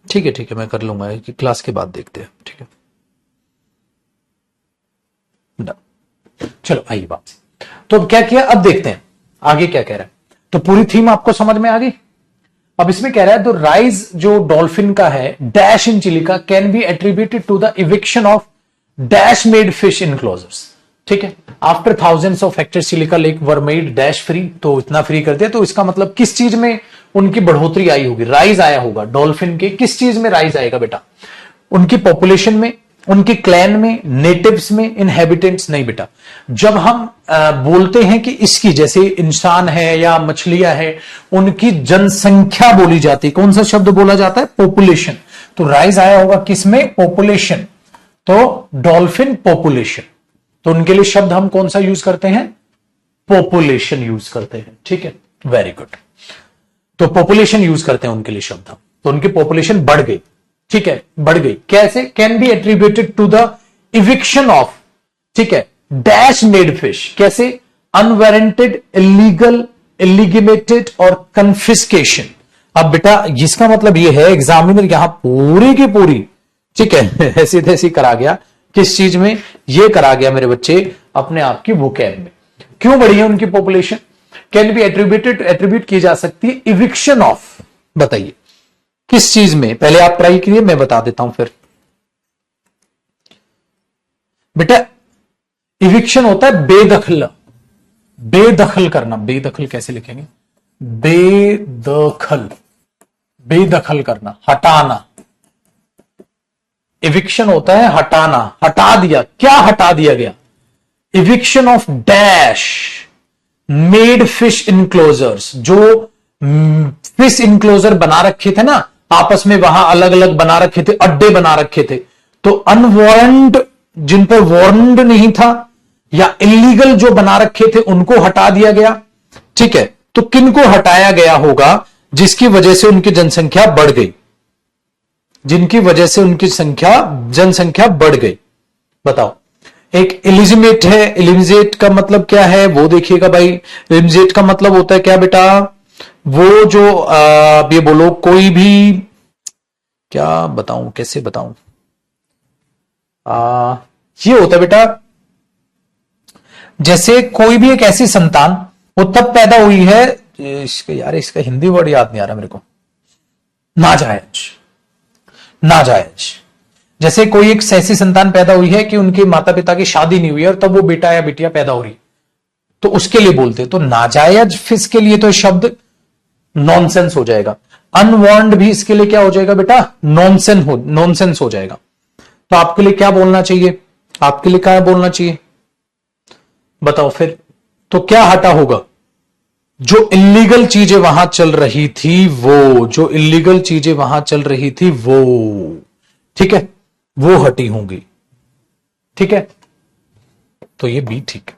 ठीक है ठीक है, मैं कर लूंगा, कि क्लास के बाद देखते हैं। ठीक है, चलो आइए बात। तो अब क्या किया, अब देखते हैं आगे क्या कह रहा है। तो पूरी थीम आपको समझ में आ गई। अब इसमें कह रहा है, तो राइज जो डॉल्फिन का है dash in Chilika can be attributed to the eviction of dash made fish enclosures. ठीक है, after thousands of hectare Chilika lake were made dash free, तो इतना फ्री कर दिया। तो इसका मतलब किस चीज में उनकी बढ़ोतरी आई होगी, राइज आया होगा डॉल्फिन के। किस चीज में राइज आएगा बेटा? उनकी पॉपुलेशन में, उनके क्लैन में, नेटिव्स में, इनहेबिटेंट्स नहीं बेटा। जब हम बोलते हैं कि इसकी, जैसे इंसान है या मछलियां है, उनकी जनसंख्या बोली जाती है, कौन सा शब्द बोला जाता है? पॉपुलेशन। तो राइज आया होगा किसमें? पॉपुलेशन। तो डॉल्फिन पॉपुलेशन, तो उनके लिए शब्द हम कौन सा यूज करते हैं? पॉपुलेशन यूज करते हैं। ठीक है, वेरी गुड। तो पॉपुलेशन यूज करते हैं उनके लिए शब्द हम। तो उनकी पॉपुलेशन बढ़ गई। ठीक है, बढ़ गई कैसे? Can be attributed to the eviction of, ठीक है, डैश मेड फिश। कैसे? अनवारंटेड, इलीगल, इलीगिमेटेड और कन्फिस्केशन। अब बेटा इसका मतलब यह है, एग्जामिनर यहां पूरी की पूरी, ठीक है, ऐसी तैसी करा गया। किस चीज में? ये करा गया मेरे बच्चे अपने आप की वोकैब में। क्यों बढ़ी है उनकी पॉपुलेशन? कैन बी एट्रीब्यूट की जा सकती है इविक्शन ऑफ। बताइए किस चीज में? पहले आप ट्राई करिए, मैं बता देता हूं फिर। बेटा इविक्शन होता है बेदखल, बेदखल करना। बेदखल कैसे लिखेंगे? बेदखल, बेदखल करना, हटाना। इविक्शन होता है हटाना, हटा दिया। क्या हटा दिया गया? Eviction of dash made fish enclosures. जो फिश इनक्लोजर बना रखे थे ना आपस में, वहां अलग अलग बना रखे थे, अड्डे बना रखे थे, तो अनवारंट, जिन पर वारंट नहीं था, या इलीगल जो बना रखे थे, उनको हटा दिया गया। ठीक है, तो किनको हटाया गया होगा जिसकी वजह से उनकी जनसंख्या बढ़ गई? जिनकी वजह से उनकी जनसंख्या बढ़ गई, बताओ। एक इलिजिमेट है। इलिजिमेट का मतलब क्या है वो देखिएगा भाई। इलिजिमेट का मतलब होता है क्या बेटा? वो जो ये बोलो, कोई भी, क्या बताऊं, कैसे बताऊं, ये होता है बेटा, जैसे कोई भी एक ऐसी संतान, वो तब पैदा हुई है, इसका हिंदी वर्ड याद नहीं आ रहा मेरे को, नाजायज। नाजायज। जैसे कोई एक ऐसी संतान पैदा हुई है कि उनके माता पिता की शादी नहीं हुई है और तब वो बेटा या बेटिया पैदा हो रही, तो उसके लिए बोलते हैं। तो नाजायज फिश के लिए तो शब्द नॉनसेंस हो जाएगा। अनवार्न्ड भी इसके लिए क्या हो जाएगा बेटा? नॉनसेंस हो जाएगा। तो आपके लिए क्या बोलना चाहिए? आपके लिए क्या बोलना चाहिए बताओ फिर? तो क्या हटा होगा? जो इलीगल चीजें वहां चल रही थी वो, जो इलीगल चीजें वहां चल रही थी वो, ठीक है, वो हटी होंगी। ठीक है, तो ये भी ठीक है,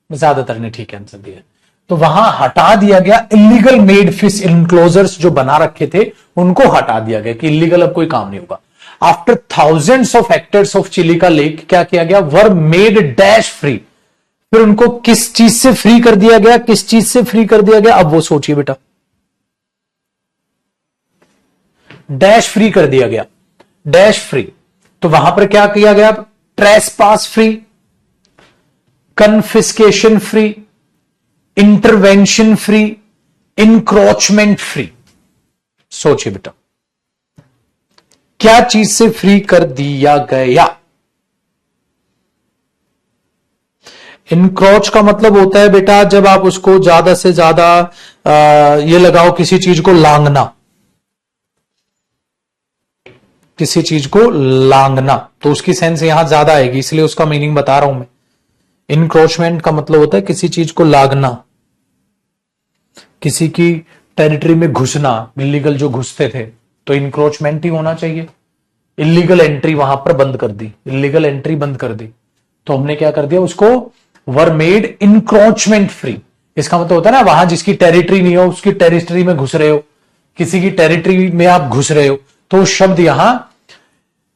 ज्यादातर ने ठीक आंसर दिया। तो वहां हटा दिया गया इलीगल मेड फिश इनक्लोजर्स, जो बना रखे थे उनको हटा दिया गया कि इलीगल अब कोई काम नहीं होगा। After thousands of hectares of Chilika lake क्या किया गया? वर मेड डैश फ्री। फिर उनको किस चीज से फ्री कर दिया गया? किस चीज से फ्री कर दिया गया? अब वो सोचिए बेटा। डैश फ्री कर दिया गया, डैश फ्री। तो वहां पर क्या किया गया? Trespass free, confiscation free, intervention free, encroachment free. सोचिए बेटा, क्या चीज से फ्री कर दिया गया? इनक्रोच का मतलब होता है बेटा जब आप उसको ज्यादा से ज्यादा ये लगाओ, किसी चीज को लांगना, किसी चीज को लांगना, तो उसकी सेंस यहां ज्यादा आएगी, इसलिए उसका मीनिंग बता रहा हूं मैं। इनक्रोचमेंट का मतलब होता है किसी चीज को लागना, किसी की टेरिटरी में घुसना, इलीगल जो घुसते थे, तो इनक्रोचमेंट ही होना चाहिए। इलीगल एंट्री वहां पर बंद कर दी, इलीगल एंट्री बंद कर दी, तो हमने क्या कर दिया? उसको वर मेड इनक्रोचमेंट फ्री। इसका मतलब होता है ना, वहां जिसकी टेरिटरी नहीं हो उसकी टेरिटरी में घुस रहे हो, किसी की टेरिटरी में आप घुस रहे हो, तो शब्द यहां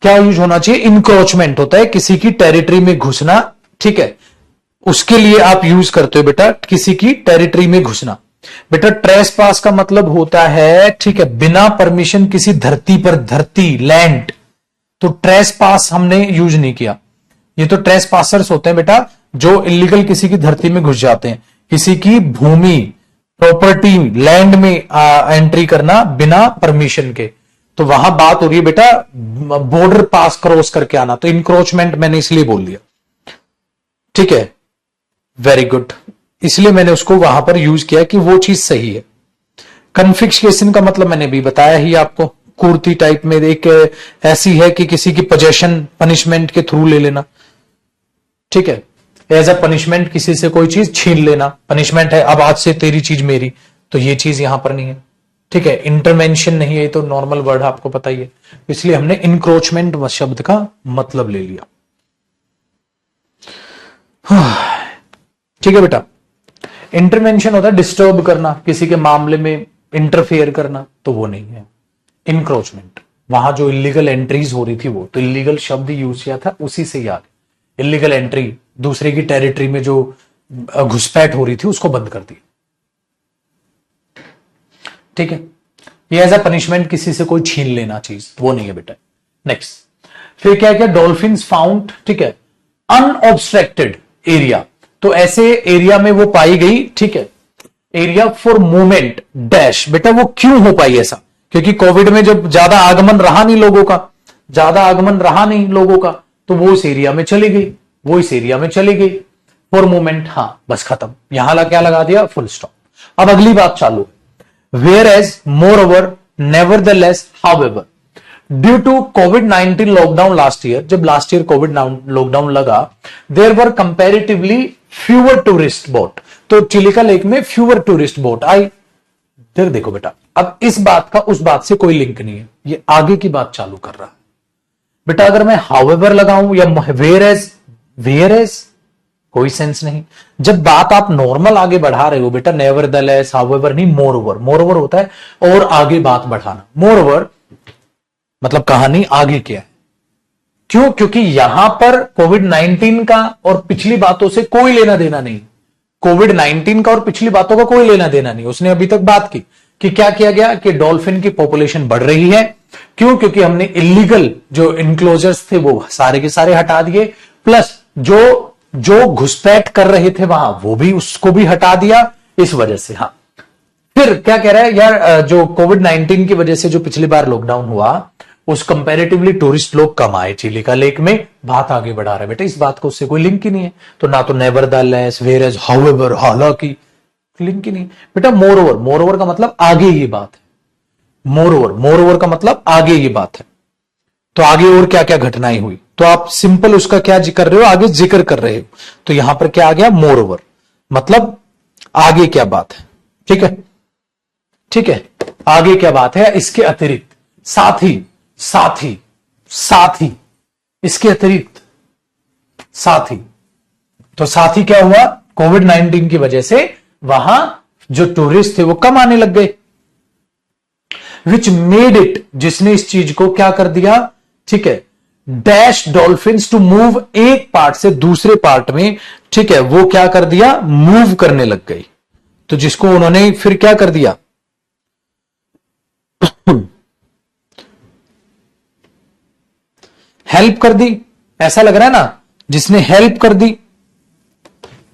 क्या यूज होना चाहिए? इनक्रोचमेंट होता है किसी की टेरिटरी में घुसना, ठीक है, उसके लिए आप यूज करते हो बेटा किसी की टेरिटरी में घुसना। बेटा ट्रेसपास का मतलब होता है, ठीक है, बिना परमिशन किसी धरती पर, धरती लैंड, तो ट्रेसपास हमने यूज नहीं किया। ये तो ट्रेसपासर्स होते हैं बेटा जो इलीगल किसी की धरती में घुस जाते हैं, किसी की भूमि, प्रॉपर्टी, लैंड में एंट्री करना बिना परमिशन के। तो वहां बात हो रही है बेटा बॉर्डर पास क्रॉस करके आना, तो इंक्रोचमेंट मैंने इसलिए बोल दिया, ठीक है, वेरी गुड, इसलिए मैंने उसको वहां पर यूज किया कि वो चीज सही है। कन्फिस्केशन का मतलब मैंने भी बताया ही आपको, कुर्ती टाइप में एक ऐसी है कि किसी की पोजेशन पनिशमेंट के थ्रू ले लेना, ठीक है, एज अ पनिशमेंट किसी से कोई चीज छीन लेना, पनिशमेंट है, अब आज से तेरी चीज मेरी, तो ये चीज यहां पर नहीं है, ठीक है, इंटरवेंशन नहीं है, ये तो नॉर्मल वर्ड आपको पता ही है, इसलिए हमने इंक्रोचमेंट शब्द का मतलब ले लिया। ठीक है बेटा, इंटरवेंशन होता है डिस्टर्ब करना, किसी के मामले में इंटरफेयर करना, तो वो नहीं है इंक्रोचमेंट। वहां जो इलीगल एंट्रीज हो रही थी वो तो इलीगल शब्द यूज किया था, उसी से याद, इलीगल एंट्री, दूसरे की टेरिटरी में जो घुसपैठ हो रही थी उसको बंद कर दिया, ठीक है। ये एज अ पनिशमेंट किसी से कोई छीन लेना चीज, वो नहीं है बेटा। नेक्स्ट, फिर क्या क्या? डॉल्फिन्स फाउंड, ठीक है, अनऑब्स्ट्रक्टेड एरिया, तो ऐसे एरिया में वो पाई गई, ठीक है, एरिया फॉर मूवमेंट डैश। बेटा वो क्यों हो पाई ऐसा? क्योंकि कोविड में जब ज्यादा आगमन रहा नहीं लोगों का, ज्यादा आगमन रहा नहीं लोगों का, तो वो इस एरिया में चली गई, वो इस एरिया में चली गई फॉर मूवमेंट, हाँ बस खत्म, यहां क्या लगा दिया? Full stop. अब अगली बात चालू है, whereas, moreover, nevertheless, however, due to कोविड-19 लॉकडाउन लास्ट ईयर, जब लास्ट ईयर कोविड लॉकडाउन लगा, there were comparatively fewer tourist boat, तो चिलिका लेक में फ्यूअर टूरिस्ट बोट आई। फिर देखो बेटा, अब इस बात का उस बात से कोई लिंक नहीं है, ये आगे की बात चालू कर रहा है बेटा। अगर मैं हाउएवर लगाऊं या वेयर एज कोई सेंस नहीं। जब बात आप नॉर्मल आगे बढ़ा रहे हो बेटा, नेवरदलेस, हाउएवर नहीं, मोर ओवर, मोर ओवर होता है और आगे बात बढ़ाना, मोर ओवर मतलब कहानी आगे क्या है। क्यों? क्योंकि यहां पर कोविड-19 का और पिछली बातों से कोई लेना देना नहीं, कोविड-19 का और पिछली बातों का कोई लेना देना नहीं। उसने अभी तक बात की कि क्या किया गया कि डॉल्फिन की पॉपुलेशन बढ़ रही है। क्यों? क्योंकि हमने इलीगल जो इनक्लोजर्स थे वो सारे के सारे हटा दिए, प्लस जो घुसपैठ कर रहे थे वहां वो भी, उसको भी हटा दिया, इस वजह से। हाँ, फिर क्या कह रहा है यार, जो कोविड-19 की वजह से जो पिछली बार लॉकडाउन हुआ उस कंपैरेटिवली टूरिस्ट लोग कम आए चिलिका लेक में, बात आगे बढ़ा रहे बेटा, इस बात को उससे कोई लिंक ही नहीं है। तो ना तो नेवरदलेस, वेयर एज, हाउएवर, हालांकि, लिंक ही नहीं बेटा। मोर ओवर का मतलब आगे ये बात है, मोर ओवर का मतलब आगे ये बात है। तो आगे और क्या क्या घटनाएं हुई, तो आप सिंपल उसका क्या कर रहे हो, आगे जिक्र कर रहे हो, तो यहां पर क्या आ गया? मोर ओवर, मतलब आगे क्या बात है, ठीक है, ठीक है, आगे क्या बात है, इसके अतिरिक्त, साथ ही, इसके अतिरिक्त, साथ ही। तो साथ ही क्या हुआ? कोविड-19 की वजह से वहां जो टूरिस्ट थे वो कम आने लग गए, विच मेड इट, जिसने इस चीज को क्या कर दिया, ठीक है, डैश डॉल्फिन्स टू मूव, एक पार्ट से दूसरे पार्ट में, ठीक है, वो क्या कर दिया? मूव करने लग गई। तो जिसको उन्होंने फिर क्या कर दिया? हेल्प कर दी, ऐसा लग रहा है ना, जिसने हेल्प कर दी,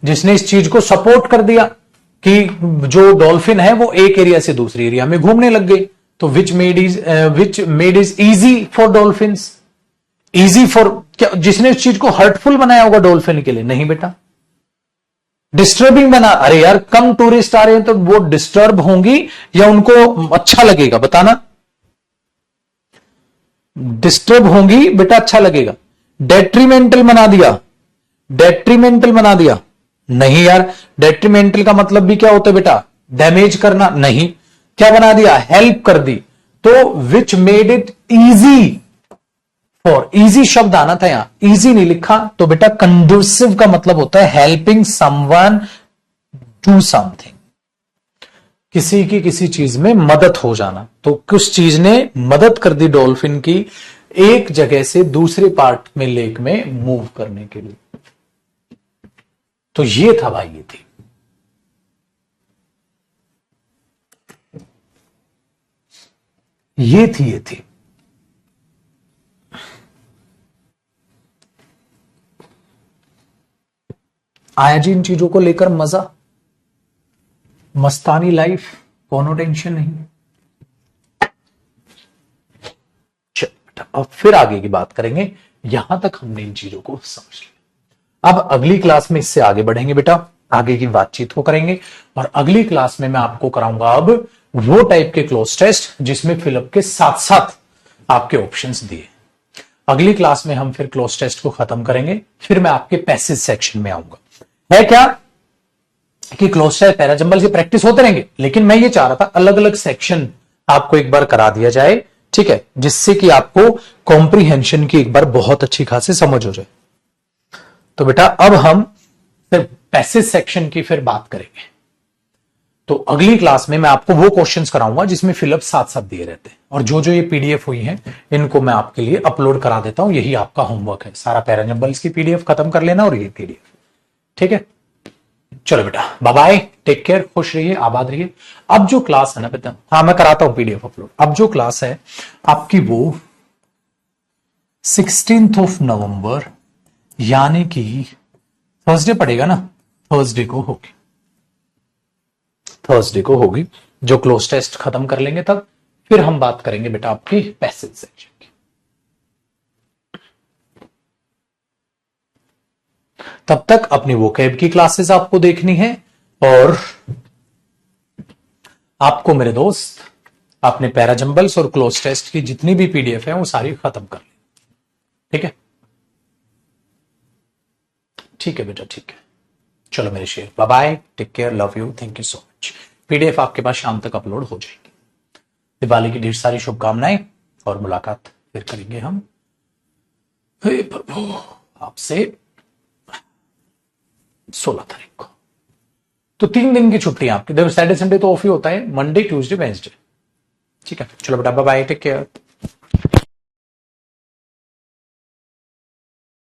जिसने इस चीज को सपोर्ट कर दिया कि जो डॉल्फिन है वो एक एरिया से दूसरी एरिया में घूमने लग गई, तो which made is easy for dolphins. Easy for क्या, जिसने इस चीज को हर्टफुल बनाया होगा डॉल्फिन के लिए? नहीं बेटा। डिस्टर्बिंग बना, अरे यार कम टूरिस्ट आ रहे हैं तो वो डिस्टर्ब होंगी या उनको अच्छा लगेगा? बताना। डिस्टर्ब होंगी बेटा, अच्छा लगेगा। डेट्रीमेंटल बना दिया, डेट्रीमेंटल बना दिया, नहीं यार। डेट्रीमेंटल का मतलब भी क्या होता है बेटा? डैमेज करना, नहीं। क्या बना दिया? हेल्प कर दी। तो which made it easy for, easy शब्द आना था यहां, इजी नहीं लिखा, तो बेटा कंडूसिव का मतलब होता है हेल्पिंग समवन डू समथिंग, किसी की किसी चीज में मदद हो जाना। तो कुछ चीज ने मदद कर दी डॉल्फिन की एक जगह से दूसरे पार्ट में लेक में मूव करने के लिए। तो ये था भाई, ये थी आया जी इन चीजों को लेकर मजा, मस्तानी लाइफ, कोनो टेंशन नहीं। चलो बेटा अब फिर आगे की बात करेंगे। यहां तक हमने इन चीजों को समझ लिया। अब अगली क्लास में इससे आगे बढ़ेंगे बेटा, आगे की बातचीत को करेंगे, और अगली क्लास में मैं आपको कराऊंगा अब वो टाइप के क्लोज टेस्ट जिसमें फिलअप के साथ साथ आपके ऑप्शंस दिए। अगली क्लास में हम फिर क्लोज टेस्ट को खत्म करेंगे, फिर मैं आपके पैसेज सेक्शन में आऊंगा। है क्या कि क्लोज टेस्ट पैराजंबल से प्रैक्टिस होते रहेंगे, लेकिन मैं ये चाह रहा था अलग अलग सेक्शन आपको एक बार करा दिया जाए, ठीक है, जिससे कि आपको कॉम्प्रीहेंशन की एक बार बहुत अच्छी खासी समझ हो जाए। तो बेटा अब हम फिर पैसेज सेक्शन की फिर बात करेंगे। तो अगली क्लास में मैं आपको वो क्वेश्चंस कराऊंगा जिसमें फिलअप साथ साथ दिए रहते हैं, और जो जो ये पीडीएफ हुई हैं इनको मैं आपके लिए अपलोड करा देता हूं। यही आपका होमवर्क है, सारा पैराजंबल्स की पीडीएफ खत्म कर लेना और ये पीडीएफ, ठीक है। चलो बेटा बाय बाय, टेक केयर, खुश रहिए, आबाद रहिए। अब जो क्लास है ना बेटा, हाँ मैं कराता हूं पीडीएफ अपलोड। अब जो क्लास है आपकी वो 16 नवंबर यानी कि थर्सडे पड़ेगा ना, थर्सडे को होगी, थर्सडे को होगी। जो क्लोज टेस्ट खत्म कर लेंगे तब फिर हम बात करेंगे बेटा आपकी पैसेज सेक्शन की। तब तक अपनी वोकैब की क्लासेस आपको देखनी है, और आपको मेरे दोस्त अपने पैराजंबल्स और क्लोज टेस्ट की जितनी भी पीडीएफ है वो सारी खत्म कर लें, ठीक है। ठीक है बेटा, ठीक है। चलो मेरे शेर, bye bye, take care, love you, thank you so much. PDF आपके पास शाम तक अपलोड हो जाएगी। दिवाली की ढेर सारी शुभकामनाएं, और मुलाकात फिर करेंगे हम आपसे 16 तारीख को। तो 3 दिन की छुट्टी आपकी, सैटरडे संडे तो ऑफ ही होता है, मंडे ट्यूसडे वेंसडे, ठीक है। चलो बेटा बाय बाय, टेक केयर।